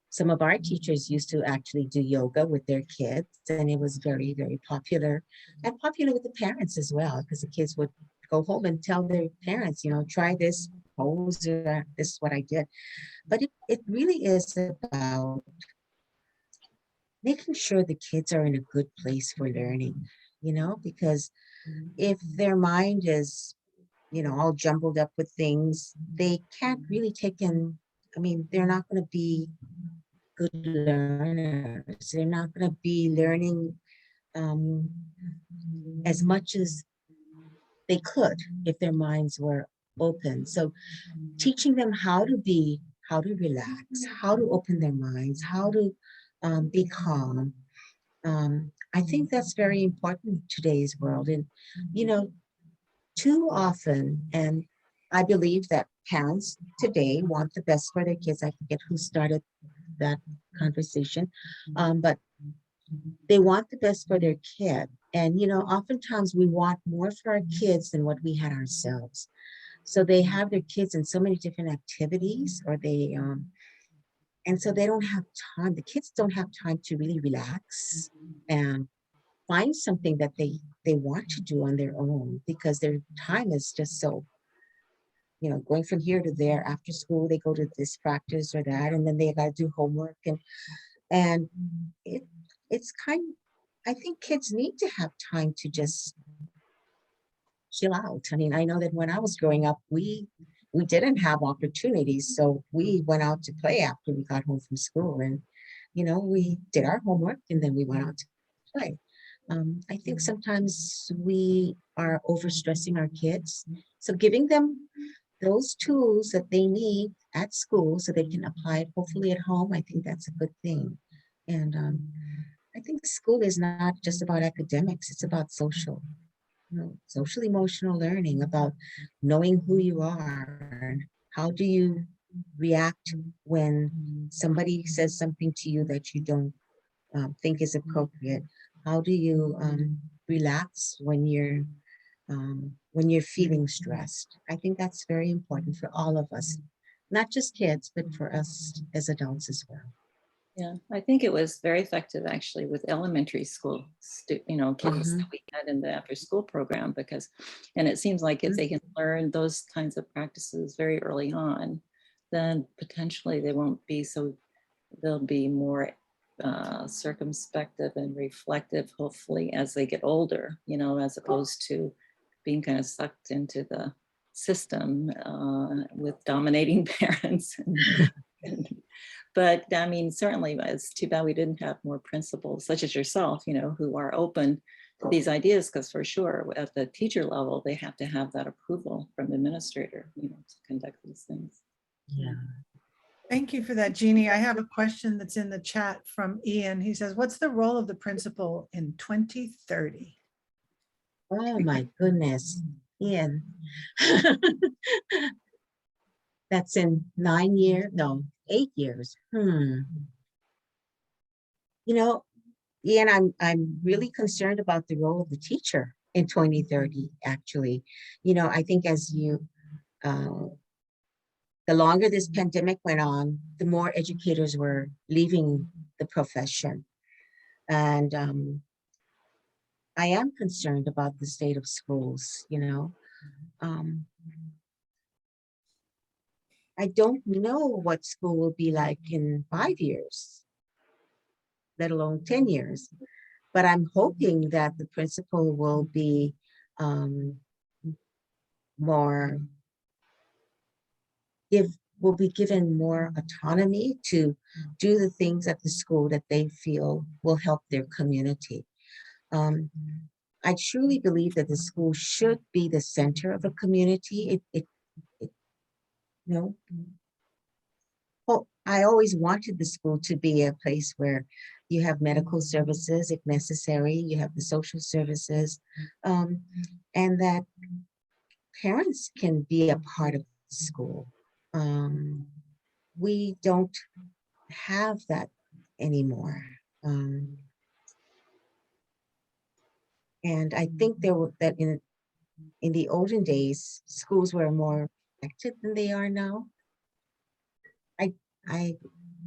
S2: some of our teachers used to actually do yoga with their kids, and it was very, very popular, and popular with the parents as well, because the kids would go home and tell their parents, try this pose, or this is what I did. But it really is about making sure the kids are in a good place for learning, because if their mind is, all jumbled up with things, they can't really take in, I mean, they're not going to be good learners. They're not going to be learning um, as much as they could if their minds were open. So teaching them how to relax, how to open their minds, how to be calm. I think that's very important in today's world. And, too often, and I believe that parents today want the best for their kids. I forget who started that conversation, but they want the best for their kid. And, oftentimes we want more for our kids than what we had ourselves. So they have their kids in so many different activities, or and so they don't have time. The kids don't have time to really relax and find something that they want to do on their own, because their time is just so, going from here to there. After school, they go to this practice or that, and then they got to do homework, and it it's kind. I think kids need to have time to just chill out. I mean, I know that when I was growing up, we didn't have opportunities, so we went out to play after we got home from school, and we did our homework, and then we went out to play. I think sometimes we are overstressing our kids, so giving them those tools that they need at school so they can apply it hopefully at home, I think that's a good thing. And I think school is not just about academics, it's about social emotional learning, about knowing who you are, and how do you react when somebody says something to you that you don't think is appropriate. How do you relax when you're feeling stressed? I think that's very important for all of us, not just kids, but for us as adults as well.
S6: Yeah, I think it was very effective actually with elementary school, kids that we had in the after school program, because, and it seems like if they can learn those kinds of practices very early on, then potentially they won't be so, they'll be more circumspective and reflective, hopefully, as they get older, as opposed to being kind of sucked into the system with dominating parents. But I mean, certainly it's too bad we didn't have more principals such as yourself, who are open to these ideas, because for sure at the teacher level, they have to have that approval from the administrator, to conduct these things.
S2: Yeah.
S3: Thank you for that, Jeannie. I have a question that's in the chat from Ian. He says, what's the role of the principal in 2030?
S2: Oh my goodness, Ian. That's in 9 years, no, 8 years. Ian, I'm really concerned about the role of the teacher. in 2030, actually. You know, I think as the longer this pandemic went on, the more educators were leaving the profession. And I am concerned about the state of schools, you know. I don't know what school will be like in 5 years, let alone 10 years. But I'm hoping that the principal will be will be given more autonomy to do the things at the school that they feel will help their community. I truly believe that the school should be the center of a community. You know, well, I always wanted the school to be a place where you have medical services if necessary, you have the social services, and that parents can be a part of the school. We don't have that anymore. And I think that in the olden days, schools were more protected than they are now. I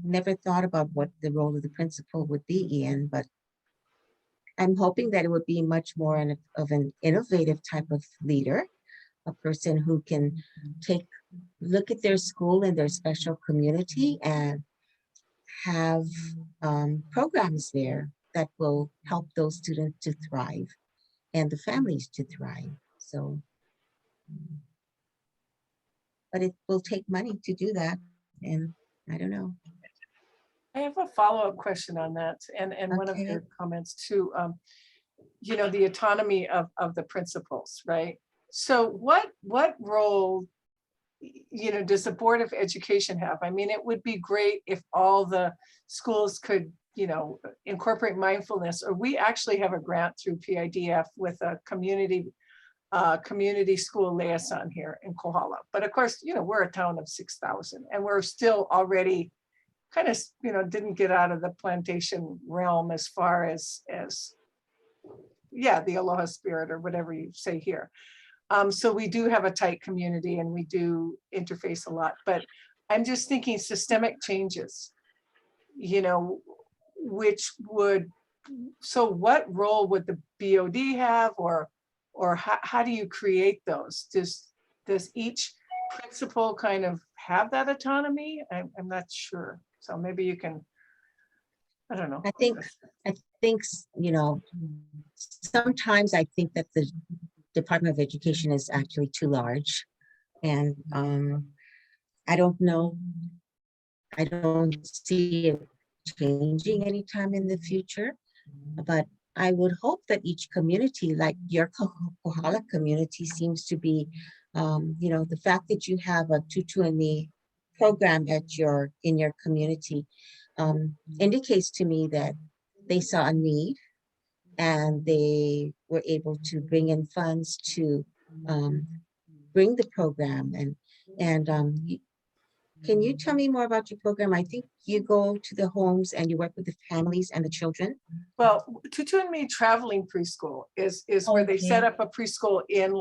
S2: never thought about what the role of the principal would be, Ian, but I'm hoping that it would be much more of an innovative type of leader, a person who can look at their school and their special community and have programs there that will help those students to thrive and the families to thrive. So, but it will take money to do that. And I don't know.
S5: I have a follow-up question on that, and one of
S2: Okay.
S5: your comments too. You know, the autonomy of the principals, right? So what role, you know, does the Board of Education have? I mean, it would be great if all the schools could, you know, incorporate mindfulness, or we actually have a grant through PIDF with a community school liaison here in Kohala. But of course, you know, we're a town of 6,000 and we're still already kind of, you know, didn't get out of the plantation realm as far as yeah, the Aloha spirit or whatever you say here. So we do have a tight community and we do interface a lot, but I'm just thinking systemic changes, you know, so what role would the BOD have, or how do you create those? Does each principal kind of have that autonomy? I'm not sure. So maybe you can, I don't know.
S2: I think, you know, sometimes I think that the Department of Education is actually too large. And I don't know, I don't see it changing anytime in the future, but I would hope that each community, like your Kohala community seems to be, you know, the fact that you have a tutu and me program in your community indicates to me that they saw a need and they were able to bring in funds to bring the program. And can you tell me more about your program? I think you go to the homes and you work with the families and the children.
S5: Well, Tutu and Me Traveling Preschool is where they set up a preschool in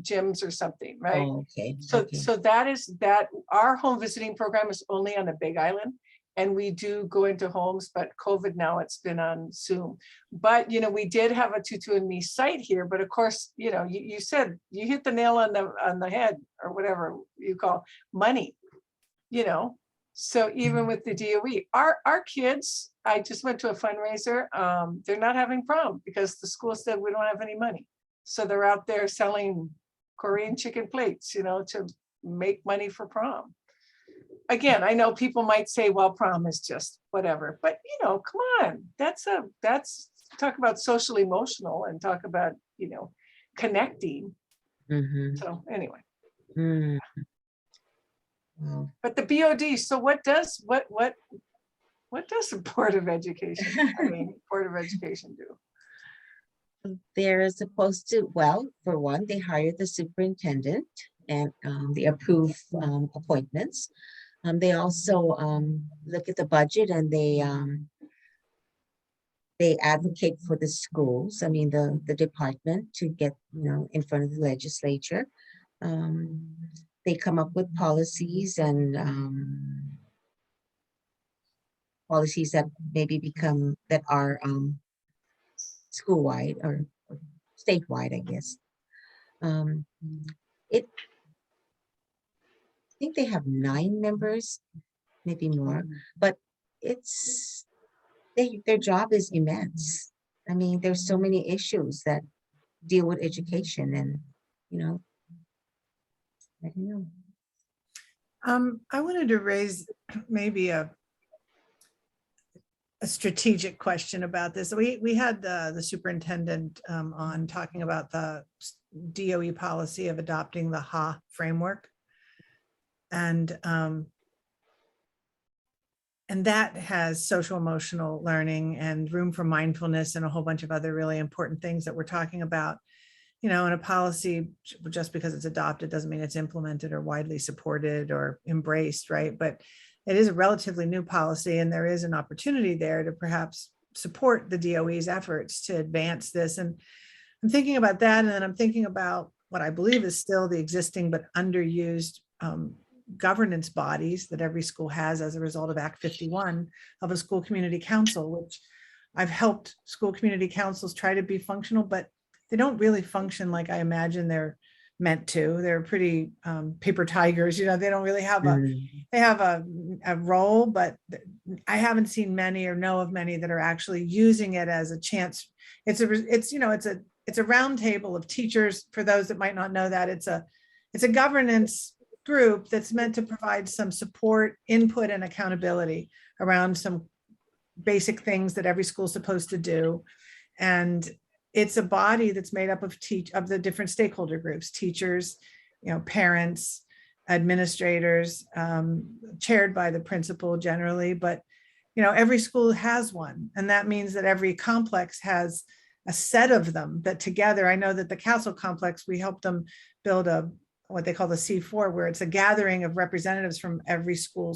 S5: gyms or something, right?
S2: Oh, okay.
S5: So that our home visiting program is only on the Big Island, and we do go into homes, but COVID now it's been on Zoom. But you know, we did have a Tutu and Me site here, but of course, you know, you said you hit the nail on the head, or whatever you call money, you know. So even with the DOE, our kids, I just went to a fundraiser, they're not having prom because the school said we don't have any money. So they're out there selling Korean chicken plates, you know, to make money for prom. Again, I know people might say, well, prom is just whatever, but you know, come on, that's talk about social emotional and talk about, you know, connecting. So anyway.
S2: Wow.
S5: But the BOD, so what does the Board of Education, Board of Education do?
S2: They're supposed to, well, for one, they hire the superintendent and they approve appointments. They also look at the budget and they They advocate for the schools, I mean, the department to get, in front of the legislature. They come up with policies and policies that maybe that are school-wide or statewide, I guess. I think they have 9 members, maybe more, but their job is immense. I mean, there's so many issues that deal with education and, I don't know.
S3: I wanted to raise maybe a strategic question about this. We had the superintendent on talking about the DOE policy of adopting the HA framework. And that has social emotional learning and room for mindfulness and a whole bunch of other really important things that we're talking about. In a policy, just because it's adopted doesn't mean it's implemented or widely supported or embraced, right? But it is a relatively new policy, and there is an opportunity there to perhaps support the DOE's efforts to advance this. And I'm thinking about that, and then I'm thinking about what I believe is still the existing but underused governance bodies that every school has as a result of Act 51 of a school community council, which I've helped school community councils try to be functional, but they don't really function like I imagine they're meant to. They're pretty paper tigers, they don't really have they have a role, but I haven't seen many or know of many that are actually using it as a chance. It's a round table of teachers. For those that might not know that, it's a governance group that's meant to provide some support, input, and accountability around some basic things that every school is supposed to do. And it's a body that's made up of the different stakeholder groups, teachers, parents, administrators, chaired by the principal generally, but every school has one. And that means that every complex has a set of them that together, I know that the Castle complex, we helped them build what they call the C4, where it's a gathering of representatives from every school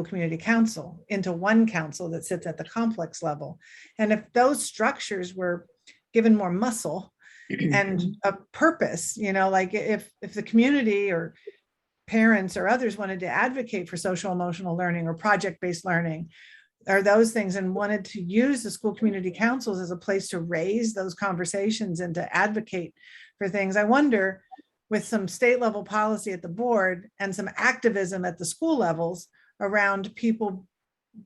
S3: community council into one council that sits at the complex level. And if those structures were given more muscle and a purpose, like if the community or parents or others wanted to advocate for social emotional learning or project-based learning or those things and wanted to use the school community councils as a place to raise those conversations and to advocate for things, I wonder, with some state level policy at the board and some activism at the school levels around people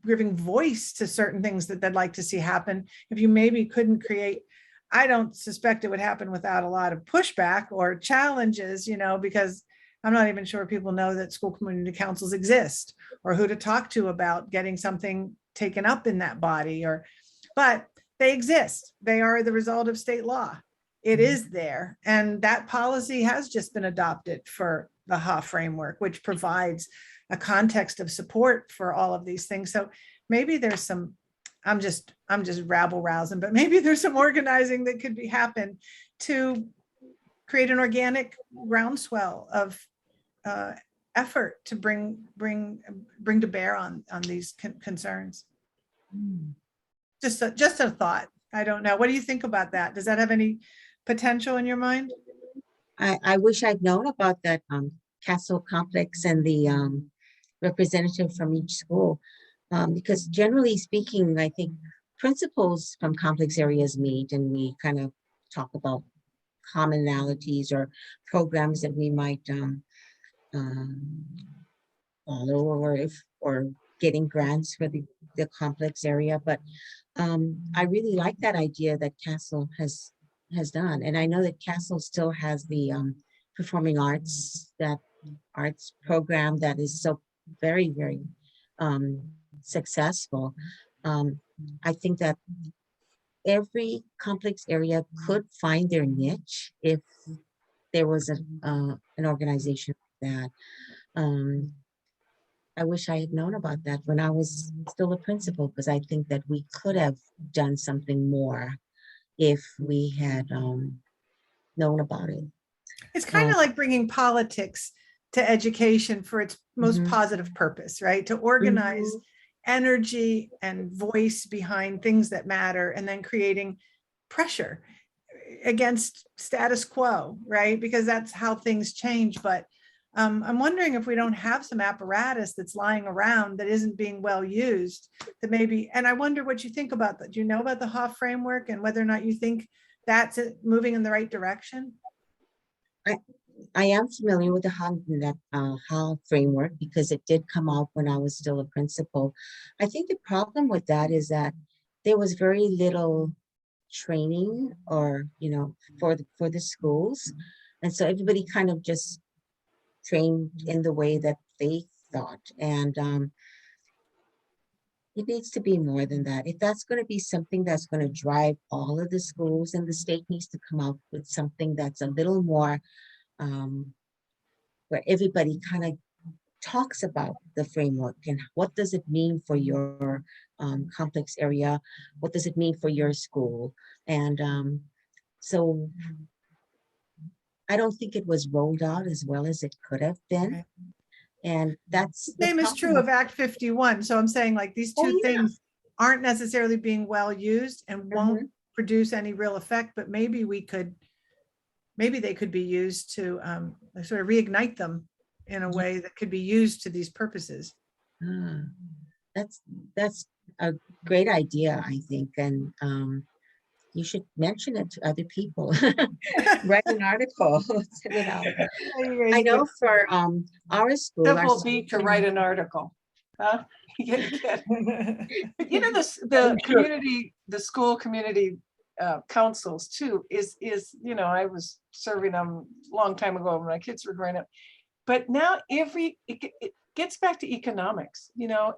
S3: giving voice to certain things that they'd like to see happen, if you maybe couldn't create, I don't suspect it would happen without a lot of pushback or challenges, because I'm not even sure people know that school community councils exist or who to talk to about getting something taken up in that body, but they exist. They are the result of state law. It is there. And that policy has just been adopted for the HA framework, which provides a context of support for all of these things. So maybe there's some, I'm just rabble rousing, but maybe there's some organizing that could happen to create an organic groundswell of effort to bring to bear on these concerns. Just a thought. I don't know. What do you think about that? Does that have any potential in your mind?
S2: I wish I'd known about that Castle complex and the representative from each school. Because generally speaking, I think principals from complex areas meet and we kind of talk about commonalities or programs that we might follow or getting grants for the complex area. But I really like that idea that Castle has done. And I know that Castle still has the performing arts program that is so very, very successful. I think that every complex area could find their niche if there was an organization like that. I wish I had known about that when I was still a principal, because I think that we could have done something more if we had known about it.
S3: It's kind of like bringing politics to education for its most positive purpose, right? To organize energy and voice behind things that matter, and then creating pressure against status quo, right? Because that's how things change. But I'm wondering if we don't have some apparatus that's lying around that isn't being well used, that maybe, and I wonder what you think about that. Do you know about the HA framework and whether or not you think that's moving in the right direction?
S2: I am familiar with the HA framework because it did come out when I was still a principal. I think the problem with that is that there was very little training or, for the schools. And so everybody kind of just trained in the way that they thought. And it needs to be more than that. If that's going to be something that's going to drive all of the schools, and the state needs to come out with something that's a little more where everybody kind of talks about the framework and what does it mean for your complex area? What does it mean for your school? And so I don't think it was rolled out as well as it could have been.
S3: Right.
S2: And that's
S3: The same is true of Act 51. So I'm saying like these two things aren't necessarily being well used and won't produce any real effect, but maybe they could be used to sort of reignite them in a way that could be used to these purposes.
S2: That's a great idea, I think. And you should mention it to other people. Write an article. Send it out. I know for our school,
S5: Simple beat to write an article. Huh? The community, the school community councils too is I was serving them a long time ago when my kids were growing up, but now it gets back to economics.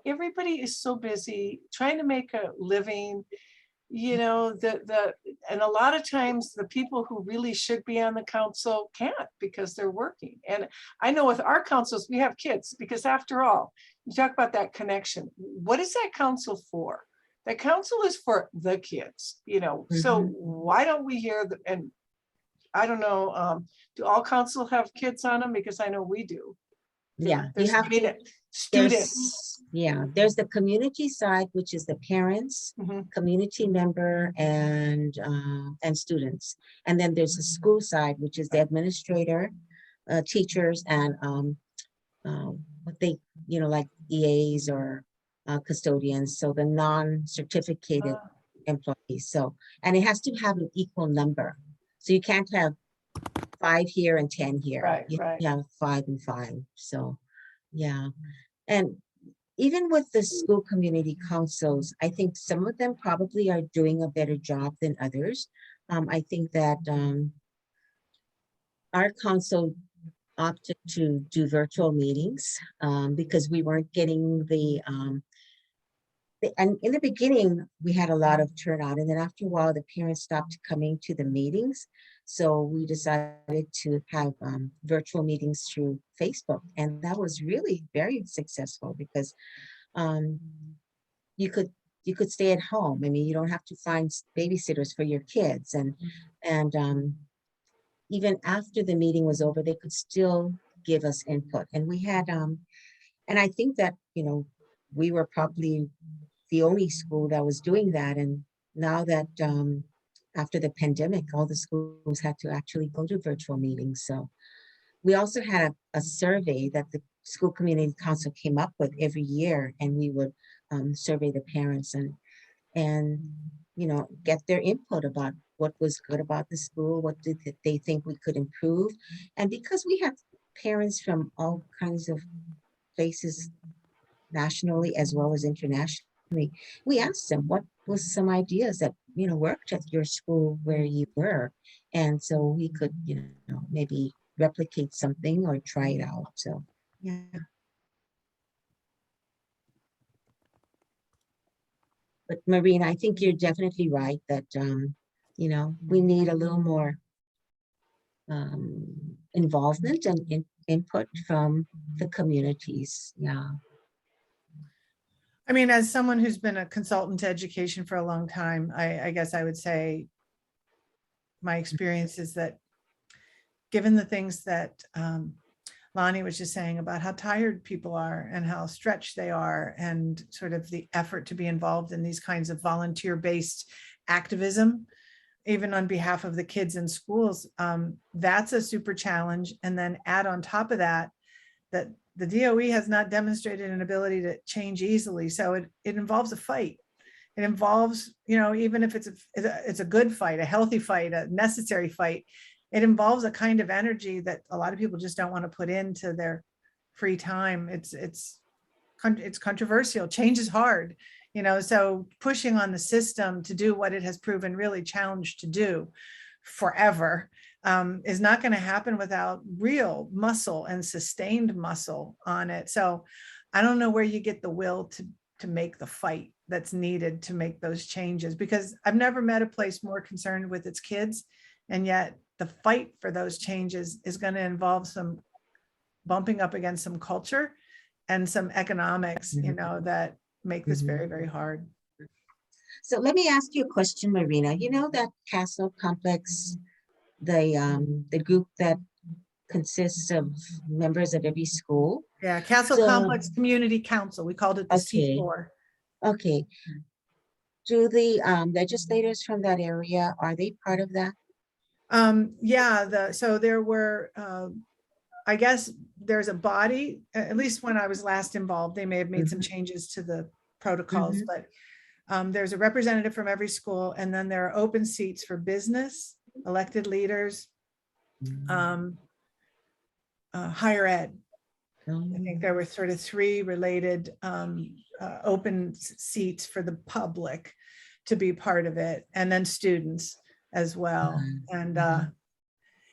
S5: Everybody is so busy trying to make a living. And a lot of times the people who really should be on the council can't because they're working. And I know with our councils, we have kids, because after all, you talk about that connection. What is that council for? That council is for the kids, so why don't we hear and I don't know, do all council have kids on them? Because I know we do.
S2: Yeah,
S5: you have students.
S2: There's the community side, which is the parents, community member, and students. And then there's the school side, which is the administrator, teachers, and what they, like EAs or custodians. So the non-certificated employees. So, and it has to have an equal number. So you can't have 5 here and 10 here.
S5: Right.
S2: You have 5 and 5. So, yeah. And even with the school community councils, I think some of them probably are doing a better job than others. I think that our council opted to do virtual meetings because we weren't getting and in the beginning, we had a lot of turnout, and then after a while, the parents stopped coming to the meetings. So we decided to have virtual meetings through Facebook, and that was really very successful because you could stay at home. I mean, you don't have to find babysitters for your kids, and even after the meeting was over, they could still give us input. And we had and I think that we were probably the only school that was doing that. And now that after the pandemic, all the schools had to actually go to virtual meetings. So we also had a survey that the school community council came up with every year, and we would survey the parents and get their input about what was good about the school, what did they think we could improve. And because we have parents from all kinds of places nationally as well as internationally, we asked them what was some ideas that worked at your school where you were, and so we could maybe replicate something or try it out. So yeah. But Maureen, I think you're definitely right that we need a little more involvement and input from the communities. Yeah.
S3: I mean, as someone who's been a consultant to education for a long time, I guess I would say my experience is that given the things that Lonnie was just saying about how tired people are and how stretched they are, and sort of the effort to be involved in these kinds of volunteer-based activism, even on behalf of the kids in schools. That's a super challenge. And then add on top of that, that the DOE has not demonstrated an ability to change easily. So it involves a fight. It involves, even if it's a good fight, a healthy fight, a necessary fight, it involves a kind of energy that a lot of people just don't want to put into their free time. It's controversial. Change is hard, so pushing on the system to do what it has proven really challenged to do forever is not going to happen without real muscle and sustained muscle on it. So I don't know where you get the will to make the fight that's needed to make those changes, because I've never met a place more concerned with its kids. And yet the fight for those changes is going to involve some bumping up against some culture and some economics, that make this very, very hard.
S2: So let me ask you a question, Marina. You know that castle complex, the group that consists of members of every school?
S3: Yeah, Castle
S2: So-
S3: Complex Community Council. We called it the
S2: Okay.
S3: C4.
S2: Okay. Do the legislators from that area, are they part of that?
S3: So there were, I guess there's a body, at least when I was last involved, they may have made some changes to the protocols, but there's a representative from every school, and then there are open seats for business, elected leaders, higher ed. I think there were sort of 3 related open seats for the public to be part of it, and then students as well. And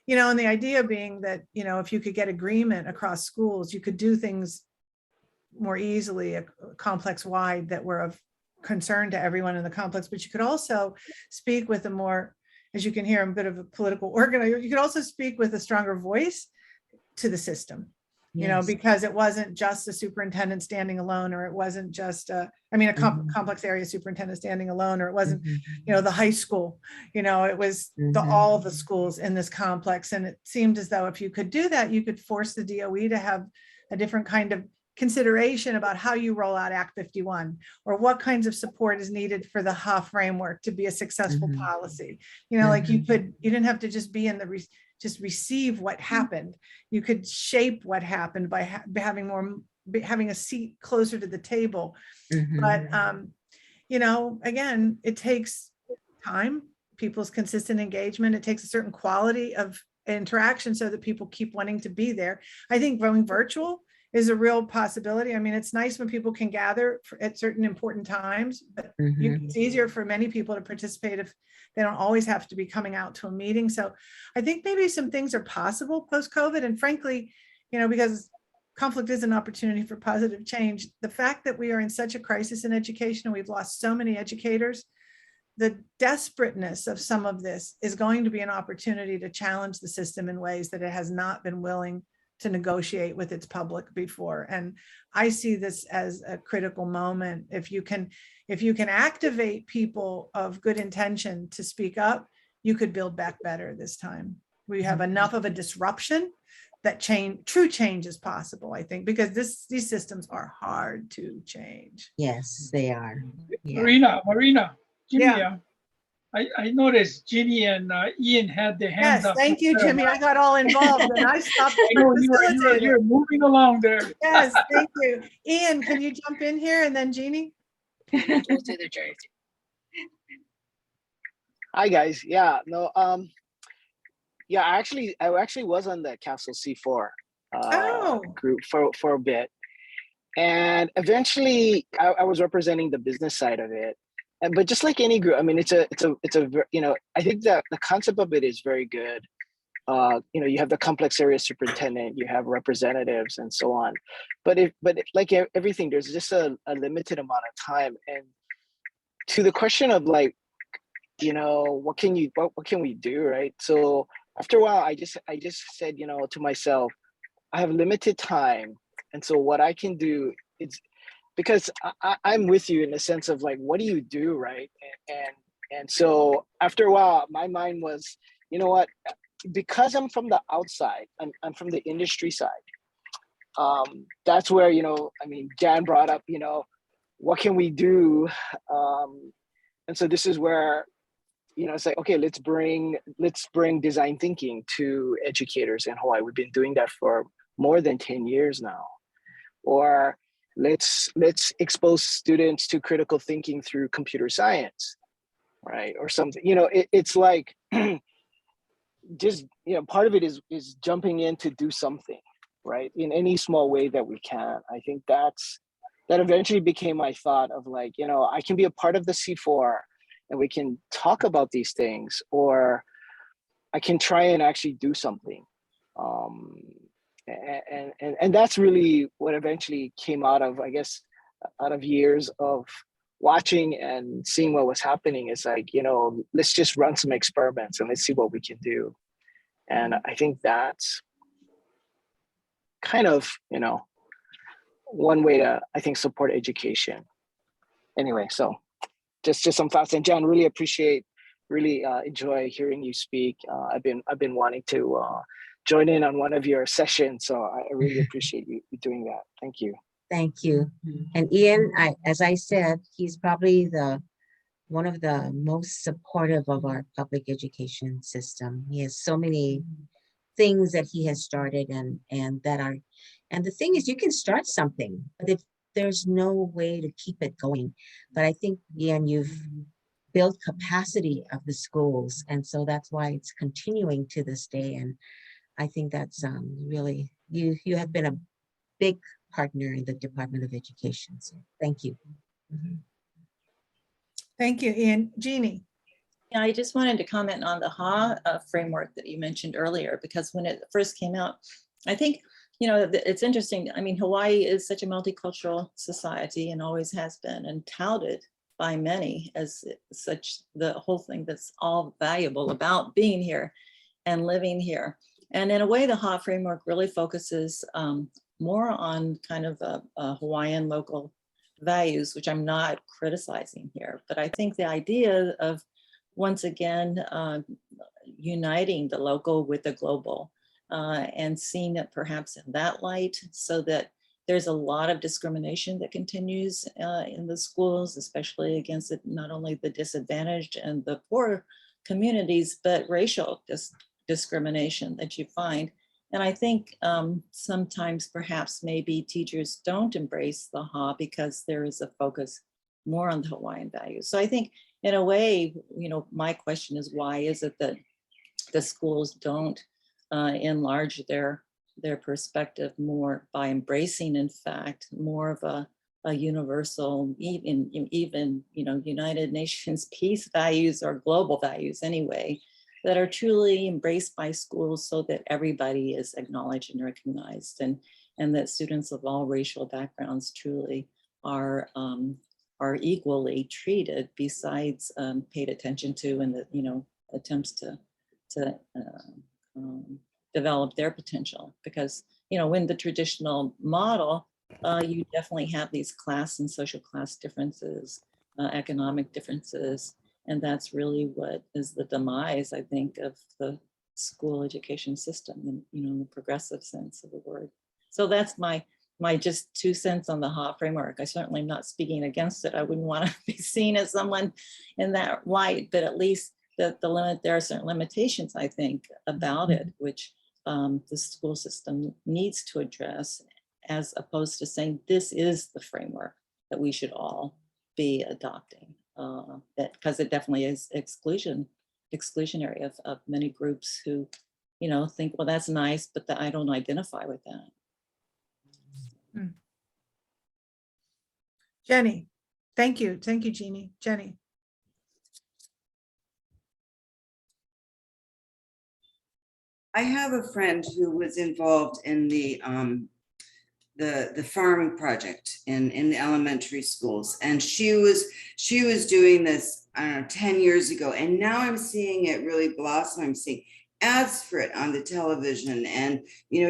S3: and the idea being that, if you could get agreement across schools, you could do things more easily, complex wide, that were of concern to everyone in the complex. But you could also speak with a more, as you can hear, I'm a bit of a political organizer. You could also speak with a stronger voice to the system,
S2: Yes.
S3: because it wasn't just the superintendent standing alone, or it wasn't just a complex area superintendent standing alone, or it wasn't, the high school, it was all the schools in this complex. And it seemed as though if you could do that, you could force the DOE to have a different kind of consideration about how you roll out Act 51, or what kinds of support is needed for the HA framework to be a successful policy. Like you didn't have to just be in the just receive what happened. You could shape what happened by having a seat closer to the table. But again, it takes time, people's consistent engagement. It takes a certain quality of interaction so that people keep wanting to be there. I think going virtual is a real possibility. I mean, it's nice when people can gather at certain important times, but it's easier for many people to participate if they don't always have to be coming out to a meeting. So I think maybe some things are possible post-COVID. And frankly, because conflict is an opportunity for positive change, the fact that we are in such a crisis in education and we've lost so many educators, the desperateness of some of this is going to be an opportunity to challenge the system in ways that it has not been willing to negotiate with its public before. And I see this as a critical moment. If you can activate people of good intention to speak up, you could build back better this time. We have enough of a disruption that true change is possible, I think, because these systems are hard to change.
S2: Yes, they are. Yeah.
S1: Marina, Jimmy,
S3: Yeah.
S1: I noticed Ginny and Ian had their hands
S3: Yes,
S1: up.
S3: thank you, Jimmy. I got all involved and I stopped.
S1: I know you're moving along there.
S3: Yes, thank you. Ian, can you jump in here, and then Jeannie?
S7: Hi guys. Yeah, no, yeah, I actually was on the Castle C4 group for a bit, and eventually I was representing the business side of it. But just like any group, I mean, it's a I think that the concept of it is very good. You have the complex area superintendent, you have representatives, and so on. But like everything, there's just a limited amount of time. And to the question of like, what can we do, right? So after a while, I just said, to myself, I have limited time, and so what I can do is, because I'm with you in the sense of like, what do you do, right? And so after a while, my mind was, you know what? Because I'm from the outside, I'm from the industry side. that's where, I mean, Jan brought up, what can we do? And so this is where, it's like, okay, let's bring design thinking to educators in Hawaii. We've been doing that for more than 10 years now. Or let's expose students to critical thinking through computer science, right? Or something, it's like, just, part of it is jumping in to do something, right? In any small way that we can. I think that eventually became my thought of like, I can be a part of the C4 and we can talk about these things, or I can try and actually do something. And that's really what eventually came out of, I guess, out of years of watching and seeing what was happening. Is like, let's just run some experiments and let's see what we can do. And I think that's kind of, one way to, I think, support education. Anyway, so just some thoughts. And Jan, really enjoy hearing you speak. I've been wanting to join in on one of your sessions, so I really appreciate you doing that. Thank you.
S2: Thank you. And Ian, as I said, he's probably one of the most supportive of our public education system. He has so many things that he has started and the thing is, you can start something, but if there's no way to keep it going. But I think, Ian, you've built capacity of the schools, and so that's why it's continuing to this day. And I think that's really, you have been a big partner in the Department of Education. So thank you.
S3: Thank you, Ian. Jeannie.
S6: Yeah, I just wanted to comment on the HA framework that you mentioned earlier, because when it first came out, I think, it's interesting. I mean, Hawaii is such a multicultural society and always has been, and touted by many as such the whole thing that's all valuable about being here and living here. And in a way, the HA framework really focuses more on kind of Hawaiian local values, which I'm not criticizing here. But I think the idea of, once again, uniting the local with the global and seeing it perhaps in that light, so that there's a lot of discrimination that continues in the schools, especially against not only the disadvantaged and the poor communities, but racial discrimination that you find. And I think sometimes perhaps maybe teachers don't embrace the HA because there is a focus more on the Hawaiian values. So I think in a way, my question is, why is it that the schools don't enlarge their perspective more by embracing, in fact, more of a universal, even United Nations peace values or global values anyway, that are truly embraced by schools, so that everybody is acknowledged and recognized, and that students of all racial backgrounds truly are equally treated, besides paid attention to, and the attempts to develop their potential. Because in the traditional model, you definitely have these class and social class differences, economic differences. And that's really what is the demise, I think, of the school education system, in the progressive sense of the word. So that's my just 2 cents on the HA framework. I certainly am not speaking against it. I wouldn't want to be seen as someone in that light, but at least there are certain limitations, I think, about it, which the school system needs to address, as opposed to saying this is the framework that we should all be adopting. Because it definitely is exclusionary of many groups who, think, well, that's nice, but I don't identify with that.
S3: Jenny, thank you. Thank you, Jeannie. Jenny.
S4: I have a friend who was involved in the farming project in the elementary schools, and she was doing this, I don't know, 10 years ago, and now I'm seeing it really blossom. I'm seeing ads for it on the television, and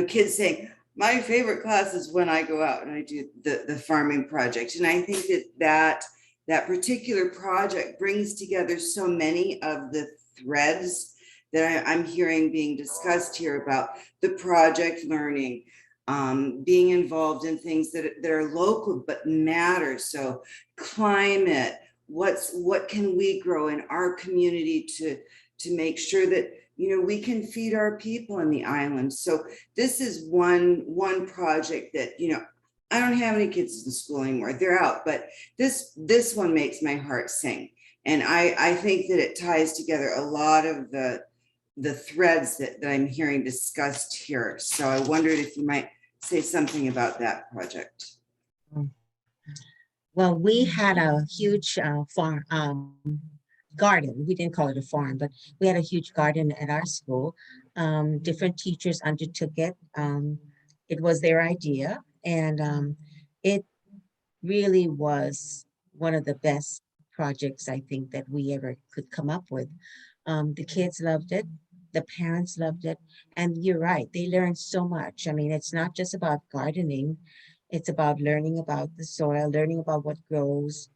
S4: kids saying, my favorite class is when I go out and I do the farming project. And I think that particular project brings together so many of the threads that I'm hearing being discussed here about the project learning, being involved in things that are local but matter. So climate, what can we grow in our community to make sure that, you know, we can feed our people in the island. So this is one project that, you know, I don't have any kids in school anymore. They're out, but this one makes my heart sing. And I think that it ties together a lot of the threads that I'm hearing discussed here. So I wondered if you might say something about that project.
S2: Well, we had a huge farm garden. We didn't call it a farm, but we had a huge garden at our school. Different teachers undertook it. It was their idea, and it really was one of the best projects I think that we ever could come up with. The kids loved it. The parents loved it. And you're right, they learned so much. I mean, it's not just about gardening. It's about learning about the soil, learning about what grows.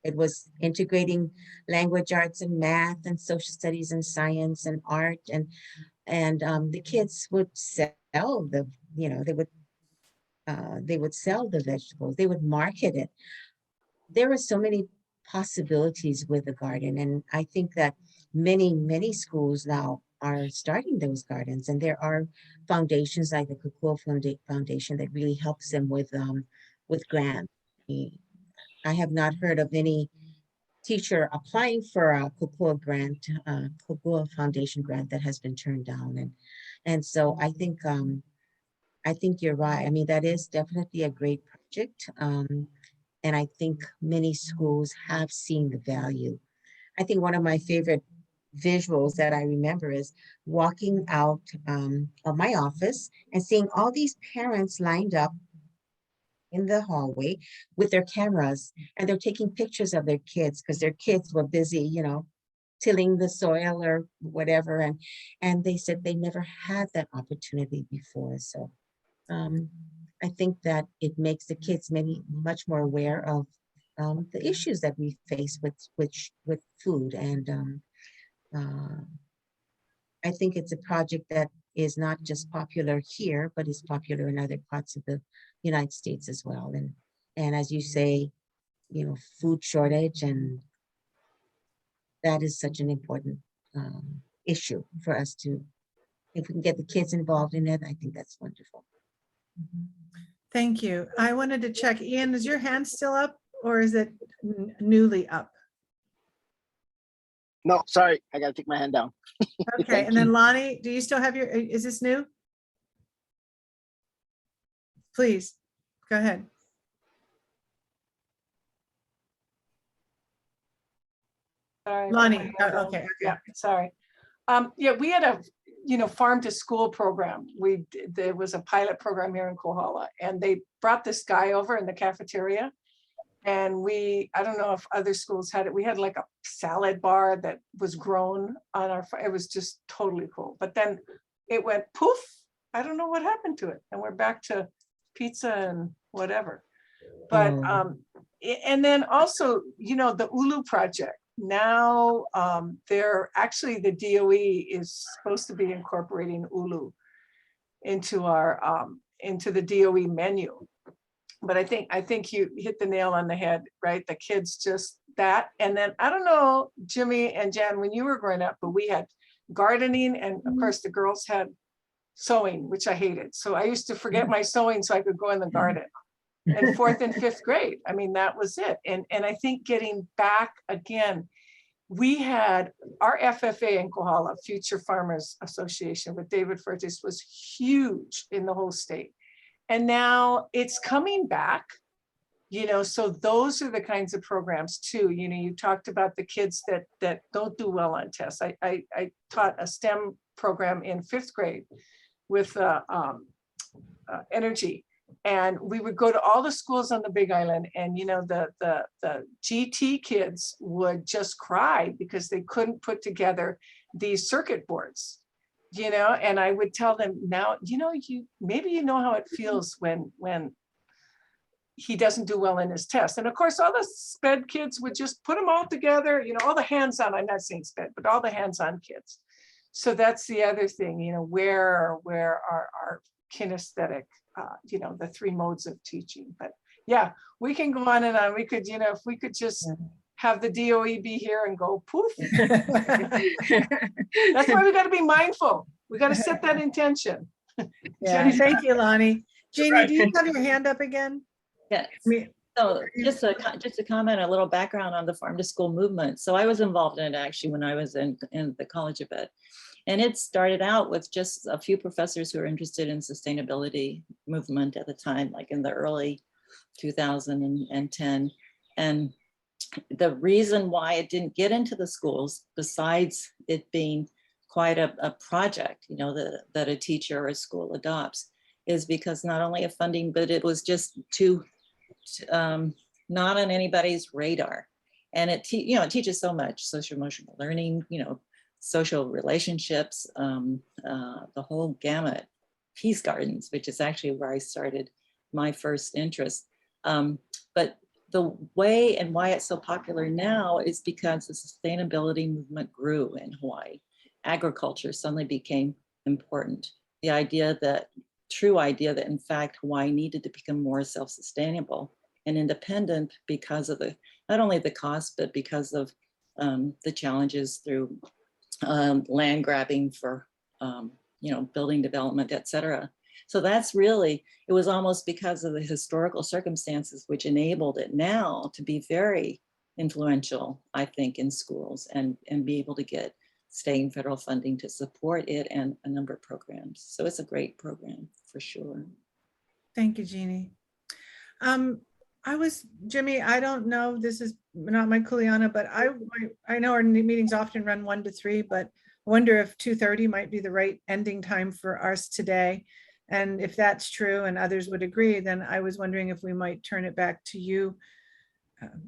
S2: It was integrating language arts and math and social studies and science and art. And the kids would sell the, you know, they would sell the vegetables. They would market it. There were so many possibilities with the garden. And I think that many schools now are starting those gardens, and there are foundations like the Kukua Foundation that really helps them with grants. I have not heard of any teacher applying for a Kukua grant, Kukua Foundation grant that has been turned down. And so I think you're right. I mean, that is definitely a great project. And I think many schools have seen the value. I think one of my favorite visuals that I remember is walking out of my office and seeing all these parents lined up in the hallway with their cameras, and they're taking pictures of their kids because their kids were busy, you know, tilling the soil or whatever. And they said they never had that opportunity before. So I think that it makes the kids much more aware of the issues that we face with food. And I think it's a project that is not just popular here, but is popular in other parts of the United States as well. And as you say, you know, food shortage, and that is such an important issue for us to, if we can get the kids involved in it, I think that's wonderful.
S3: Thank you. I wanted to check, Ian, is your hand still up or is it newly up?
S7: No, sorry, I gotta take my hand down.
S3: Okay, and then Lonnie, do you still have your, is this new? Please, go ahead.
S5: Sorry.
S3: Lonnie, okay.
S5: Yeah, sorry. Yeah, we had a, you know, farm to school program. There was a pilot program here in Kohala, and they brought this guy over in the cafeteria. And I don't know if other schools had it. We had like a salad bar that was grown on our, it was just totally cool. But then it went poof. I don't know what happened to it. And we're back to pizza and whatever. But, and then also, you know, the Ulu project. Now they're actually, the DOE is supposed to be incorporating Ulu into our, into the DOE menu. But I think you hit the nail on the head, right? The kids just that. And then I don't know, Jimmy and Jan, when you were growing up, but we had gardening, and of course the girls had sewing, which I hated. So I used to forget my sewing so I could go in the garden. And 4th and 5th grade, I mean, that was it. And I think getting back again, we had our FFA in Kohala, Future Farmers Association with David Furtis, was huge in the whole state. And now it's coming back, you know, so those are the kinds of programs too. You know, you talked about the kids that don't do well on tests. I taught a STEM program in 5th grade with energy. And we would go to all the schools on the Big Island, and, you know, the GT kids would just cry because they couldn't put together these circuit boards. You know, and I would tell them now, you know, maybe you know how it feels when he doesn't do well in his test. And of course, all the SPED kids would just put them all together, you know, all the hands-on, I'm not saying SPED, but all the hands-on kids. So that's the other thing, you know, where are our kinesthetic, the 3 modes of teaching. But yeah, we can go on and on. We could, if we could just have the DOE be here and go poof. That's why we got to be mindful. We got to set that intention.
S3: Yeah, thank you, Lonnie. Jeannie, do you have your hand up again?
S6: Yes. So just a comment, a little background on the farm to school movement. So I was involved in it actually when I was in the College of Ed. And it started out with just a few professors who were interested in sustainability movement at the time, like in the early 2010. And the reason why it didn't get into the schools, besides it being quite a project, that a teacher or a school adopts, is because not only of funding, but it was just too not on anybody's radar. And it teaches so much: social emotional learning, social relationships, the whole gamut. Peace gardens, which is actually where I started my first interest. But the way and why it's so popular now is because the sustainability movement grew in Hawaii. Agriculture suddenly became important. The true idea that in fact Hawaii needed to become more self-sustainable and independent because of not only the cost, but because of the challenges through land grabbing for building development, etc. So that's really, it was almost because of the historical circumstances which enabled it now to be very influential, I think, in schools and be able to get state and federal funding to support it and a number of programs. So it's a great program for sure.
S3: Thank you, Jeannie. Jimmy, I don't know, this is not my kuleana, but I know our meetings often run 1 to 3, but I wonder if 2:30 might be the right ending time for us today. And if that's true and others would agree, then I was wondering if we might turn it back to you,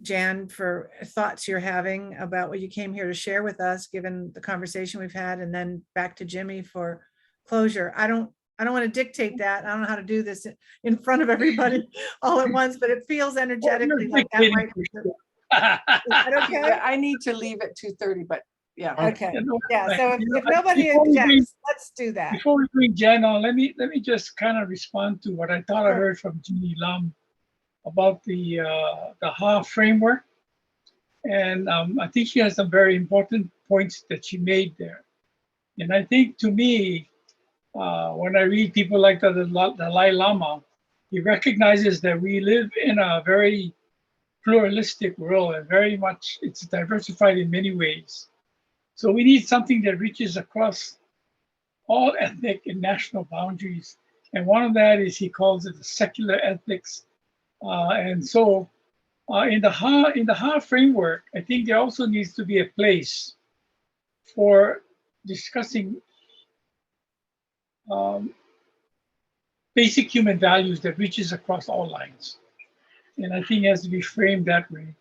S3: Jan, for thoughts you're having about what you came here to share with us, given the conversation we've had, and then back to Jimmy for closure. I don't want to dictate that. I don't know how to do this in front of everybody all at once, but it feels energetically like that might be. Is that okay?
S5: I need to leave at 2:30, but yeah.
S3: Okay. Yeah. So if nobody objects, let's do that.
S1: Before we bring Jan on, let me just kind of respond to what I thought I heard from Jeannie Lam about the HA framework. And I think she has some very important points that she made there. And I think, to me, when I read people like the Dalai Lama, he recognizes that we live in a very pluralistic world, and very much it's diversified in many ways. So we need something that reaches across all ethnic and national boundaries. And one of that is, he calls it the secular ethics. And so in the HA framework, I think there also needs to be a place for discussing basic human values that reaches across all lines. And I think it has to be framed that way.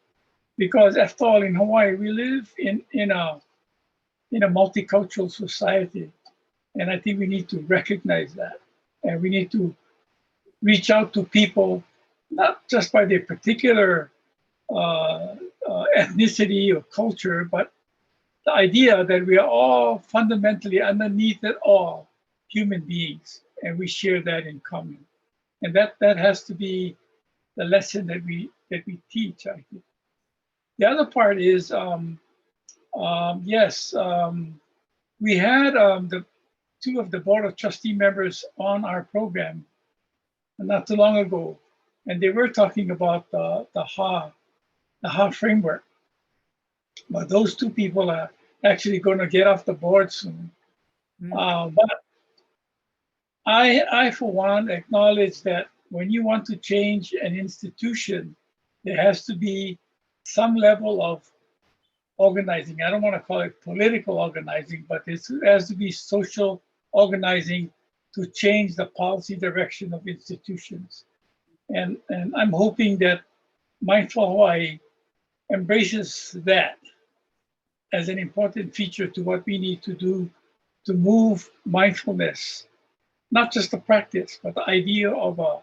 S1: Because after all, in Hawaii, we live in a multicultural society. And I think we need to recognize that. And we need to reach out to people, not just by their particular ethnicity or culture, but the idea that we are all fundamentally, underneath it all, human beings, and we share that in common. And that has to be the lesson that we teach, I think. The other part is, yes, we had the 2 of the Board of Trustee members on our program not too long ago, and they were talking about the HA framework. But those 2 people are actually going to get off the board soon. But I, for one, acknowledge that when you want to change an institution, there has to be some level of organizing. I don't want to call it political organizing, but it has to be social organizing to change the policy direction of institutions. And I'm hoping that Mindful Hawaii embraces that as an important feature to what we need to do to move mindfulness, not just the practice, but the idea of a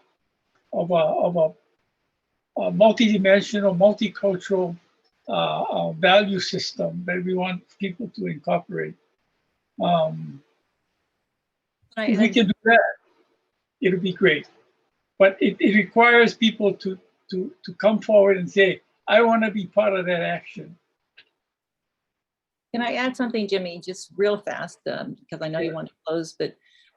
S1: multidimensional, multicultural value system that we want people to incorporate. If we can do that, it'll be great. But it requires people to come forward and say, I want to be part of that action.
S6: Can I add something, Jimmy, just real fast, because I know you want to close,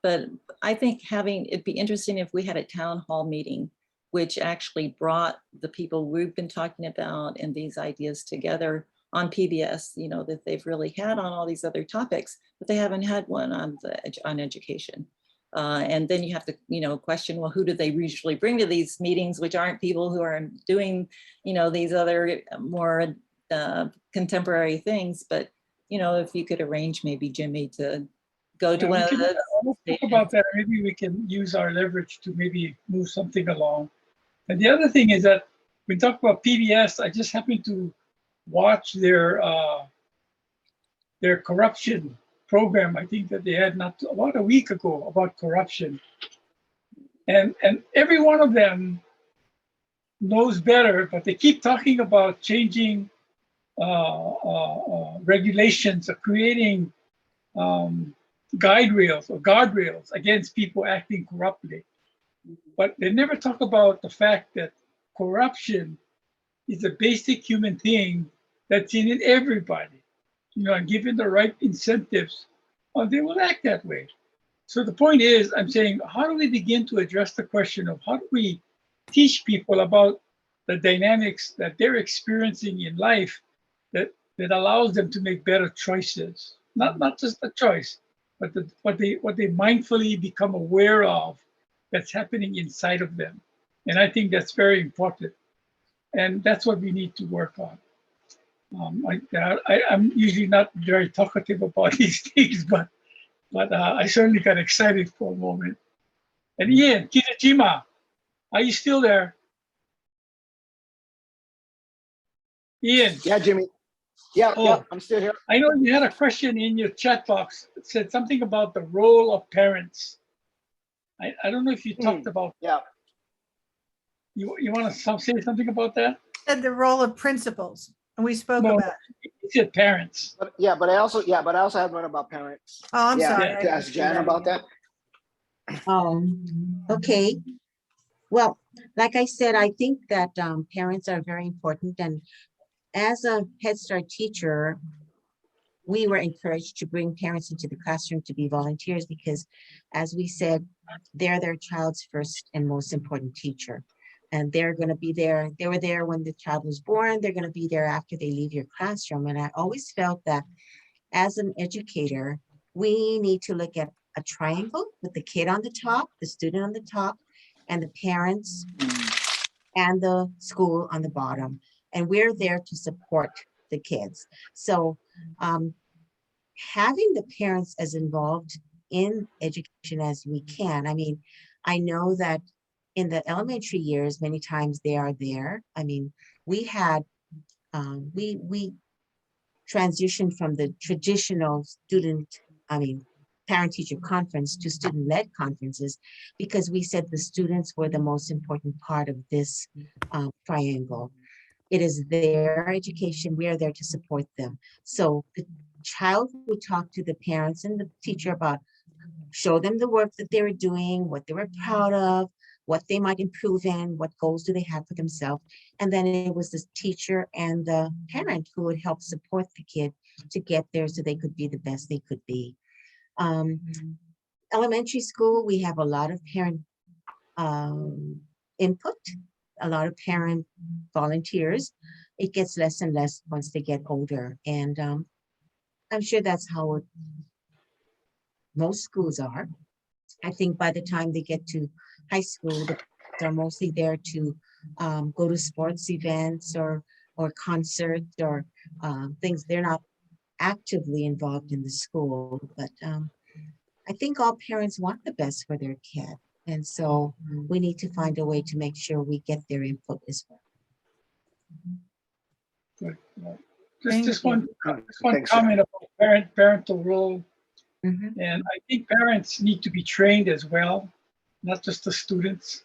S6: but I think it'd be interesting if we had a town hall meeting, which actually brought the people we've been talking about and these ideas together on PBS, you know, that they've really had on all these other topics, but they haven't had one on education. And then you have to, you know, question, well, who do they usually bring to these meetings, which aren't people who are doing, you know, these other more contemporary things. But, you know, if you could arrange maybe Jimmy to go to one of the.
S1: We'll talk about that. Maybe we can use our leverage to maybe move something along. And the other thing is that we talk about PBS. I just happened to watch their corruption program. I think that they had not about a week ago about corruption, and every one of them knows better, but they keep talking about changing regulations or creating guardrails against people acting corruptly. But they never talk about the fact that corruption is a basic human thing that's in everybody. You know, and given the right incentives, they will act that way. So the point is, I'm saying, how do we begin to address the question of how do we teach people about the dynamics that they're experiencing in life that allows them to make better choices? Not just a choice, but what they mindfully become aware of that's happening inside of them. And I think that's very important. And that's what we need to work on. I'm usually not very talkative about these things, but I certainly got excited for a moment. And Ian, Kitajima, are you still there? Ian.
S7: Yeah, Jimmy. Yeah, yeah, I'm still here.
S1: I know you had a question in your chat box. It said something about the role of parents. I don't know if you talked about.
S7: Yeah.
S1: You want to say something about that?
S3: And the role of principals, and we spoke about.
S1: You said parents.
S7: But I also have one about parents.
S3: Oh, I'm sorry.
S7: To ask Jan about that.
S2: Okay. Well, like I said, I think that parents are very important. And as a Head Start teacher, we were encouraged to bring parents into the classroom to be volunteers because, as we said, they're their child's first and most important teacher. And they're going to be there. They were there when the child was born. They're going to be there after they leave your classroom. And I always felt that as an educator, we need to look at a triangle with the kid on the top, the student on the top, and the parents and the school on the bottom. And we're there to support the kids. So having the parents as involved in education as we can. I mean, I know that in the elementary years, many times they are there. I mean, we had, we transitioned from the traditional parent-teacher conference to student-led conferences because we said the students were the most important part of this triangle. It is their education. We are there to support them. So the child would talk to the parents and the teacher about, show them the work that they were doing, what they were proud of, what they might improve in, what goals do they have for themselves. And then it was the teacher and the parent who would help support the kid to get there so they could be the best they could be. Elementary school, we have a lot of parent input, a lot of parent volunteers. It gets less and less once they get older. And I'm sure that's how most schools are. I think by the time they get to high school, they're mostly there to go to sports events or concerts or things. They're not actively involved in the school, but I think all parents want the best for their kid. And so we need to find a way to make sure we get their input as well.
S1: Good. Just one comment about parental role. And I think parents need to be trained as well, not just the students.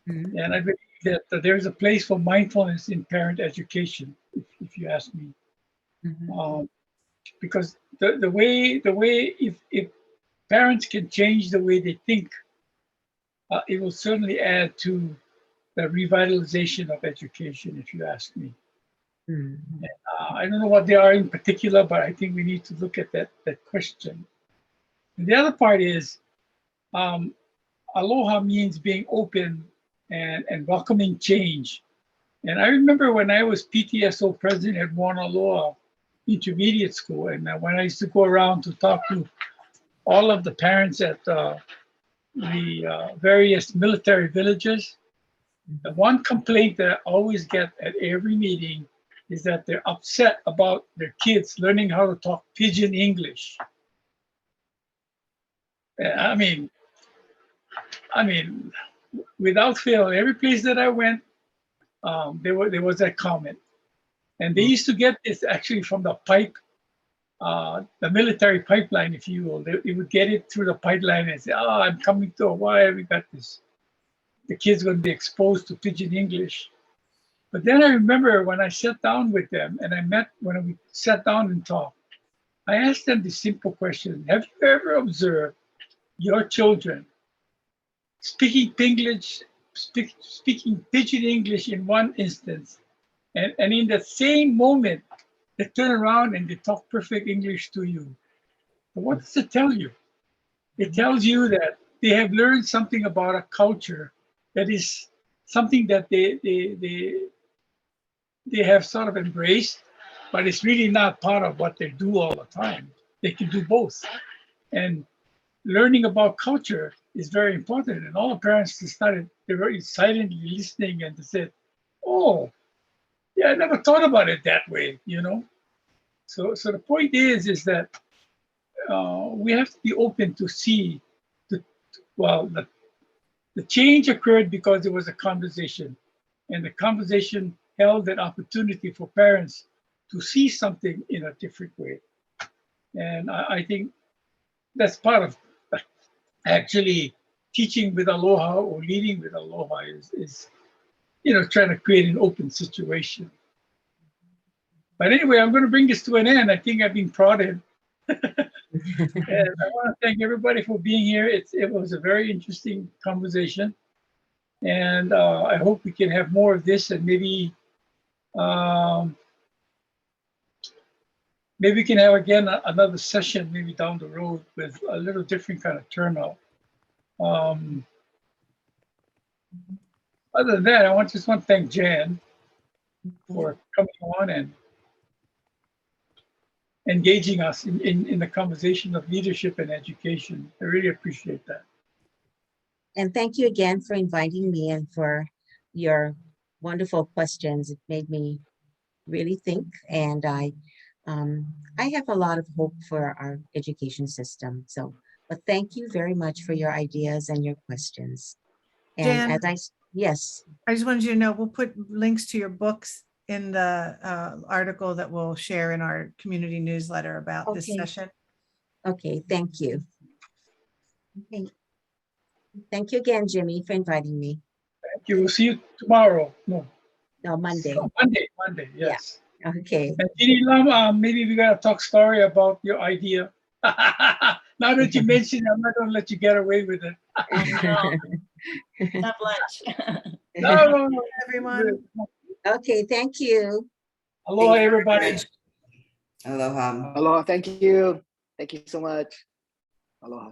S1: And I believe that there's a place for mindfulness in parent education, if you ask me. Because the way if parents can change the way they think, it will certainly add to the revitalization of education, if you ask me.
S2: Mhm.
S1: I don't know what they are in particular, but I think we need to look at that question. And the other part is, aloha means being open and welcoming change. And I remember when I was PTSO president at Mauna Loa Intermediate School, and when I used to go around to talk to all of the parents at the various military villages, the one complaint that I always get at every meeting is that they're upset about their kids learning how to talk pidgin English. I mean, without fail, every place that I went, there was that comment. And they used to get this actually from the pipe, the military pipeline, if you will. They would get it through the pipeline and say, "Oh, I'm coming to Hawaii. We got this. The kids going to be exposed to pidgin English." But then I remember when I sat down with them and when we sat down and talked, I asked them this simple question: have you ever observed your children speaking English, speaking pidgin English in one instance, and in that same moment, they turn around and they talk perfect English to you? But what does it tell you? It tells you that they have learned something about a culture that is something that they have sort of embraced, but it's really not part of what they do all the time. They can do both. And learning about culture is very important. And all the parents they were silently listening and they said, "Oh, yeah, I never thought about it that way," you know? So the point is that we have to be open to see the change occurred because there was a conversation, and the conversation held an opportunity for parents to see something in a different way. And I think that's part of actually teaching with aloha or leading with aloha is trying to create an open situation. But anyway, I'm going to bring this to an end. I think I've been prodded. And I want to thank everybody for being here. It was a very interesting conversation. And I hope we can have more of this, and maybe we can have again another session maybe down the road with a little different kind of turnout. Other than that, I just want to thank Jan for coming on and engaging us in the conversation of leadership and education. I really appreciate that.
S2: And thank you again for inviting me and for your wonderful questions. It made me really think, and I have a lot of hope for our education system. So, but thank you very much for your ideas and your questions. And
S3: Jan,
S2: yes.
S3: I just wanted you to know, we'll put links to your books in the article that we'll share in our community newsletter about this session.
S2: Okay, thank you. Okay. Thank you again, Jimmy, for inviting me.
S1: Thank you. We'll see you tomorrow. No,
S2: Monday.
S1: Oh, Monday, yes.
S2: Yeah. Okay.
S1: And Ginny Lam, maybe we gotta talk story about your idea. Now that you mentioned, I'm not gonna let you get away with it.
S6: Have lunch.
S1: No,
S3: Everyone.
S2: Okay, thank you.
S1: Aloha, everybody.
S4: Aloha.
S7: Aloha. Thank you. Thank you so much. Aloha.